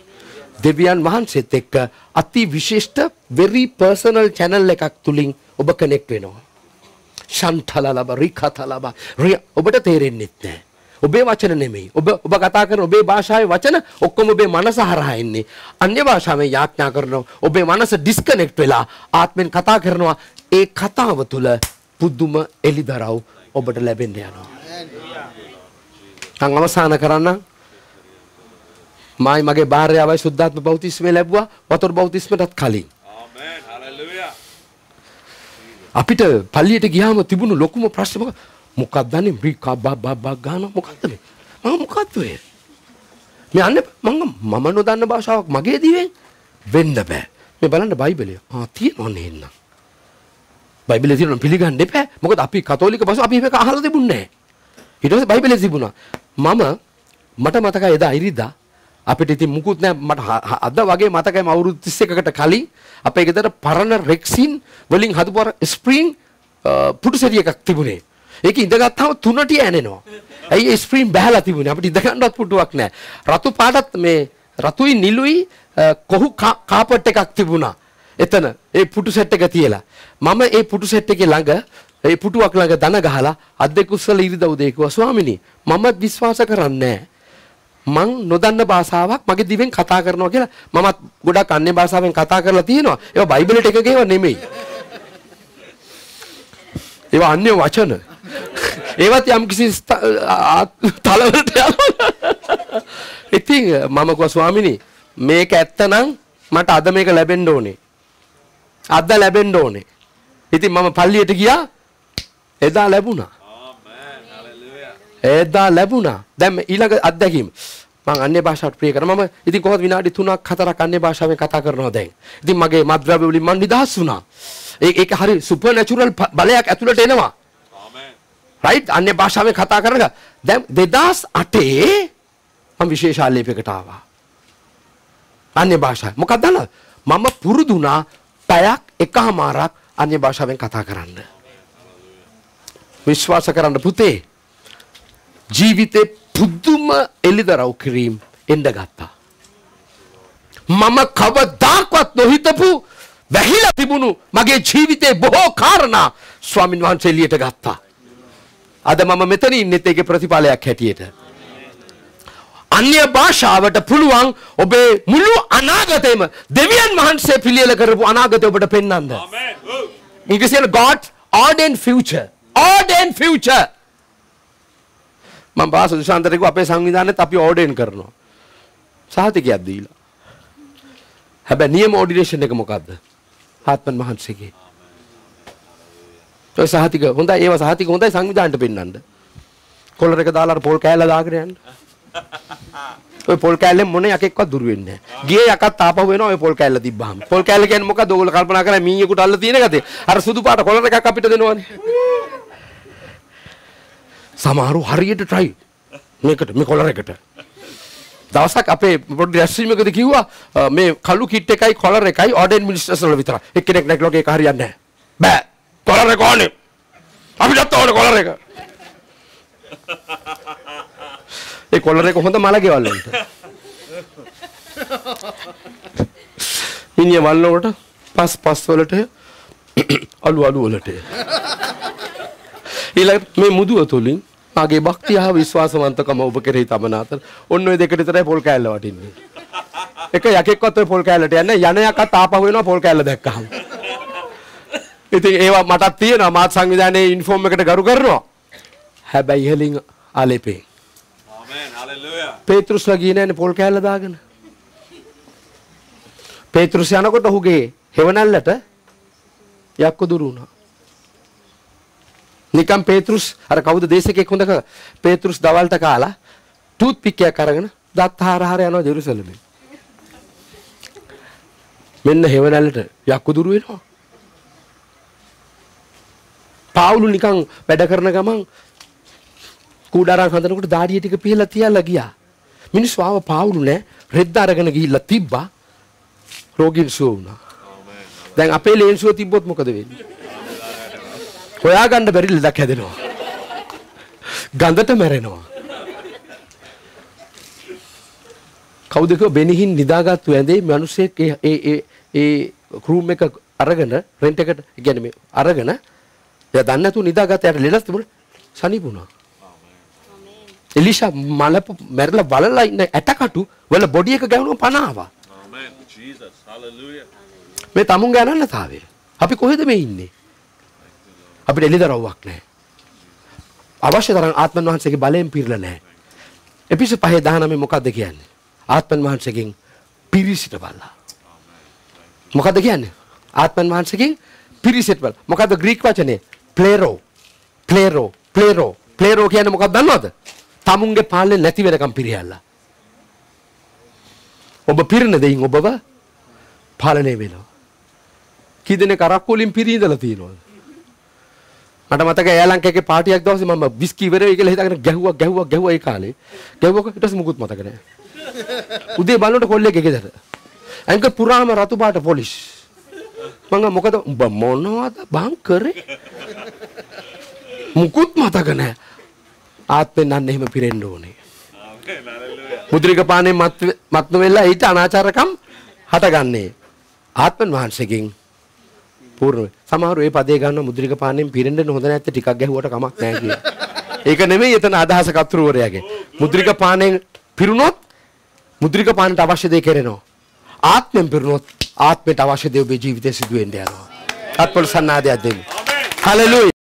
දෙවියන් වහන්සේත් එක්ක අති විශිෂ්ට very personal channel එකක් තුලින් ඔබ කනෙක්ට් වෙනවා. ශාන්තලලබ රිකතලබ ඔබට තේරෙන්නේ නැහැ. ඔබේ වචන නෙමෙයි. ඔබ කතා කරන ඔබේ භාෂාවේ වචන ඔක්කොම ඔබේ මනස හරහා එන්නේ. අන්‍ය භාෂාවෙන් යාඥා කරනවා. ඔබේ මනස ඩිස්කනෙක්ට් වෙලා ආත්මෙන් කතා කරනවා. ඒ කතාව තුළ පුදුම එලිදරව් ඔබට ලැබෙන්න යනවා. මම අවසන් කරන්න. මගේ භාර්යාවයි සුද්ධාත්ම බෞතිස්මය ලැබුවා වතුර බෞතිස්මයටත් කලින්. ආමෙන්. හලෙලූයා. අපිට පල්ලියට ගියාම තිබුණු ලොකුම ප්‍රශ්න මොකක්ද දන්නේ බ්‍රිකා බබ ගාන මොකක්ද මේ? මොකක්ද ඔය? මේ අන්නේ මම නොදන්න භාෂාවක් මගේ දිවෙන් වෙන්න බෑ. මේ බලන්න බයිබලය. තියෙනවනේ එන්න. බයිබලේ තියෙන පිළිගන්න එපා. මොකද අපි කතෝලික භාෂාව අපි මේක අහලා තිබුණේ නැහැ. ඊට පස්සේ බයිබලේ තිබුණා. මට මතකයි එදා ඉරිදා අපිට ඉතින් මුකුත් නැහැ. මට අද වගේ මතකයි අවුරුදු 31කට කලින් අපේ ගෙදර පරණ රෙක්සින් වලින් හදපු ස්ප්‍රින්ග් පුටු සෙටි එකක් තිබුණේ. ඒක ඉඳගත්තාම තුනටිය ඇනෙනවා. ඇයි ඒ ස්ප්‍රින්ග් බහලා තිබුණේ? අපිට ඉඳ ගන්නවත් පුටුවක් නැහැ. රතු පාටත් මේ රතුයි නිලුයි කොහු කාපට් එකක් තිබුණා. එතන ඒ පුටු සෙට් එක තියලා මම ඒ පුටු සෙට් එකේ ළඟ ඒ පුටුවක් ළඟ දන ගහලා අද්දෙක් උස්සලා ඉරිදා උදේ කිව්වා ස්වාමිනී මමත් විශ්වාස කරන්නේ මං නොදන්න භාෂාවක් මගේ දිවෙන් කතා කරනවා කියලා. මමත් ගොඩක් අන්‍ය භාෂාවෙන් කතා කරලා තියෙනවා. ඒවා බයිබලෙට එකක ඒවා නෙමෙයි. ඒවා අන්‍ය වචන. ඒවත් යම් කිසි තලවලට යනවා. ඉතින් මම කිව්වා ස්වාමිනී මේක ඇත්තනම් මට අද මේක ලැබෙන්න ඕනේ. අද ලැබෙන්න ඕනේ. ඉතින් මම පල්ලියට ගියා. එදා ලැබුණා. ආමෙන්. හලෙලූයා. එදා ලැබුණා. දැන් ඊළඟ අත්දැකීම. මම අන්‍ය භාෂාවට ප්‍රිය කරනවා. මම ඉතින් කොහොමද විනාඩි 3ක් 4ක් අන්‍ය භාෂාවෙන් කතා කරනවා දැන්. ඉතින් මගේ මද්ද්‍රව්‍ය වලින් මම නිදහස් වුණා. ඒක හරි සුපර් නැචරල් බලයක් ඇතුළට එනවා. ආමෙන්. රයිට් අන්‍ය භාෂාවෙන් කතා කරන එක. දැන් 2008 මම විශේෂ ආලේපයකට ආවා. අන්‍ය භාෂාව. මොකක්ද දන්නවද? මම පුරුදු වුණා පැයක් එකමාරක් අන්‍ය භාෂාවෙන් කතා කරන්න. විශ්වාස කරන්න පුතේ. ජීවිතේ පුදුම එළිදරව් කිරීම එන්න ගත්තා. මම කවදාක්වත් නොහිතපු වැහිලා තිබුණු මගේ ජීවිතේ බොහෝ කාරණා ස්වාමින් වහන්සේ එළියට ගත්තා. අද මම මෙතන ඉන්නෙත් ඒකේ ප්‍රතිඵලයක් හැටියට. අන්‍ය භාෂාවට පුළුවන් ඔබේ මුළු අනාගතේම දෙවියන් වහන්සේ පිළියෙල කරපු අනාගතය ඔබට පෙන්වන්න. ආමෙන්. ඉංග්‍රීසියෙන් God ordained future. Ordained future. මම පාස දුෂාන්තරේ කිව්වා අපේ සංවිධානයේත් අපි ඕඩේන් කරනවා. සහතිකයක් දීලා. හැබැයි නියම ඕඩිනේෂන් එක මොකද්ද? ආත්මන් මහන්සියගේ. ඒ සහතික හොඳයි ඒව සහතික හොඳයි සංවිධානයට පෙන්නන්න. කොලර් එක දාලා පොල් කෑල්ල දාගෙන යන්න. ඔය පොල් කෑල්ලෙන් මොන යකෙක්වත් දුර වෙන්නේ නැහැ. ගියේ යකත් ආපහු වෙනවා ඔය පොල් කෑල්ල තිබ්බහම. පොල් කෑල්ල කියන්නේ මොකද්ද? ඕගොල්ලෝ කල්පනා කරලා මීයකට අල්ල තියෙන එකද? අර සුදු පාට කොලර් එකක් අපිට දෙනවනේ. සමහරු හරියට try මේකට මේ කොලර් එකට. දවසක් අපේ පොඩි රැස්වීමකදී කිව්වා මේ කළු කිට් එකයි කොලර් එකයි ඕඩෙන් මිනිස්ටර්ස් වල විතරයි. එක්කෙනෙක් නැගලෝගේ එක හරියන්නේ නැහැ. බෑ. කොලර් එක ඕනේ. අපිටත් ඕනේ කොලර් එක. ඒ කොලර් එක හොඳ මල ගෙවල් වලට. මිනිහ මල්ලකට පස් වලට අලු වලට. ඊළඟට මේ මුදුව තුලින් මාගේ භක්තිය හා විශ්වාසවන්තකම ඔබ කෙරෙහි තබන අතර ඔන්න ඔය දෙකට විතරයි පොල් කෑල්ල වටින්නේ. එක යකෙක්වත් ඔය පොල් කෑල්ලට යන්නේ යන යකත් ආපහු වෙනවා පොල් කෑල්ල දැක්කහම. ඉතින් ඒවා මටත් තියෙනවා මාත් සංවිධානයේ ඉන්ෆෝම් එකට ගරු කරනවා. හැබැයි ඉහලින් ආලේපේ. ආමෙන්. හලෙලූයා. පේත්‍රුස්ලා ගියේ නැන්නේ පොල් කෑල්ල දාගෙන. පේත්‍රුස් යනකොට ඔහුගේ හෙවණැල්ලට යක්කු දුරු වුණා. නිකම් පේත්‍රුස් අර කවුද දේශකෙක් හොඳක පේත්‍රුස් දවල්ට කාලා ටූත් පික් එකක් අරගෙන දත් හාර යනවා ජෙරුසලමෙන්. මෙන්න හෙවණැල්ලට යක්කු දුරු වෙනවා. පාවුලු නිකන් වැඩ කරන ගමන් කූඩාරම් හදනකොට දාඩිය ටික පිහලා තියලා ගියා. මිනිස්සු ආව පාවුලු නෑ රෙද්ද අරගෙන ගිහිල්ලා තිබ්බා. රෝගීන් සුව වුණා. දැන් අපේ ලේන්සුව තිබ්බොත් මොකද වෙන්නේ? හොයාගන්න බැරි ලෙඩක් හැදෙනවා. ගඳට මැරෙනවා. කවුද කිව්ව බෙනිහින් නිදාගත්තු ඇඳේ මිනිස්සෙක් ඒ රූම් එක අරගෙන රෙන්ට් එකට කියන්නේ මේ අරගෙන එයා දන්නේ නැතුව නිදාගත්ත යට ලෙඩක් තිබුණා සනීපුණා. එලිෂා මලප මැරලා බලලා ඉන්න ඇටකටු වල බොඩි එක ගෑනුවා පණ ආවා. ආමෙන්. ජීසස්. හලෙලූයා. මේ තමුන්ගේ අනන්නතාවය. අපි කොහෙද මේ ඉන්නේ? අපිට එළිදරව්වක් නැහැ. අවශ්‍ය තරම් ආත්මන් වහන්සේගේ බලයෙන් පිරලා නැහැ. එපිසෝඩ් 5:19 මොකද්ද කියන්නේ? ආත්මන් වහන්සේගෙන් පිරිසිට බලලා. මොකද්ද කියන්නේ? ආත්මන් වහන්සේගෙන් පිරිසිට බලලා. මොකද්ද ග්‍රීක වචනේ? ප්ලේරෝ. ප්ලේරෝ. ප්ලේරෝ. ප්ලේරෝ කියන්නේ මොකක්ද දන්නවද? තමුන්ගේ පාලනේ නැති වෙනකම් පිරියල්ලා. ඔබ පිරෙන දෙයින් ඔබව පාලනය වෙනවා. කී දෙනෙක් අරක්කු වලින් පිරිඳලා තියෙනවද? මට මතකයි එයාලන්ක එකේ පාටියක් දවසේ මම විස්කි ඉවරයි කියලා හිතාගෙන ගැහුවා ඒ කාලේ. ගැහුවා ඊට පස්සේ මුකුත් මතක නැහැ. උදේ බලනකොට කොල්ලෙක් ගෙදර. අංක පුරාම රතු පාට පොලිස්. මංග මොකද උඹ මොනවද බං කරේ? මුකුත් මතක නැහැ. ආත්මෙන් නම් එහෙම පිරෙන්න ඕනේ. ආමෙන්. හලෙලූයා. මුද්‍රික පානේ මත් නොවෙලා ඊට අනාචාරකම් හටගන්නේ. ආත්මන් වහන්සේගෙන් පූර්ණ. සමහරව මේ පදේ ගන්න මුද්‍රික පානෙන් පිරෙන්න හොඳ නැත්te ටිකක් ගැහුවට කමක් නැහැ කියලා. ඒක නෙමෙයි එතන අදහස කතුරුවරයාගේ. මුද්‍රික පානෙන් පිරුණොත් මුද්‍රික පානට අවශ්‍ය දේ කෙරෙනවා. ආත්මෙන් පිරුණොත් ආත්මයට අවශ්‍ය දේ ඔබේ ජීවිතේ සිදු වෙන්න යනවා. අත්පොල් සන්නාදයක් දෙන්න. හලෙලූයා.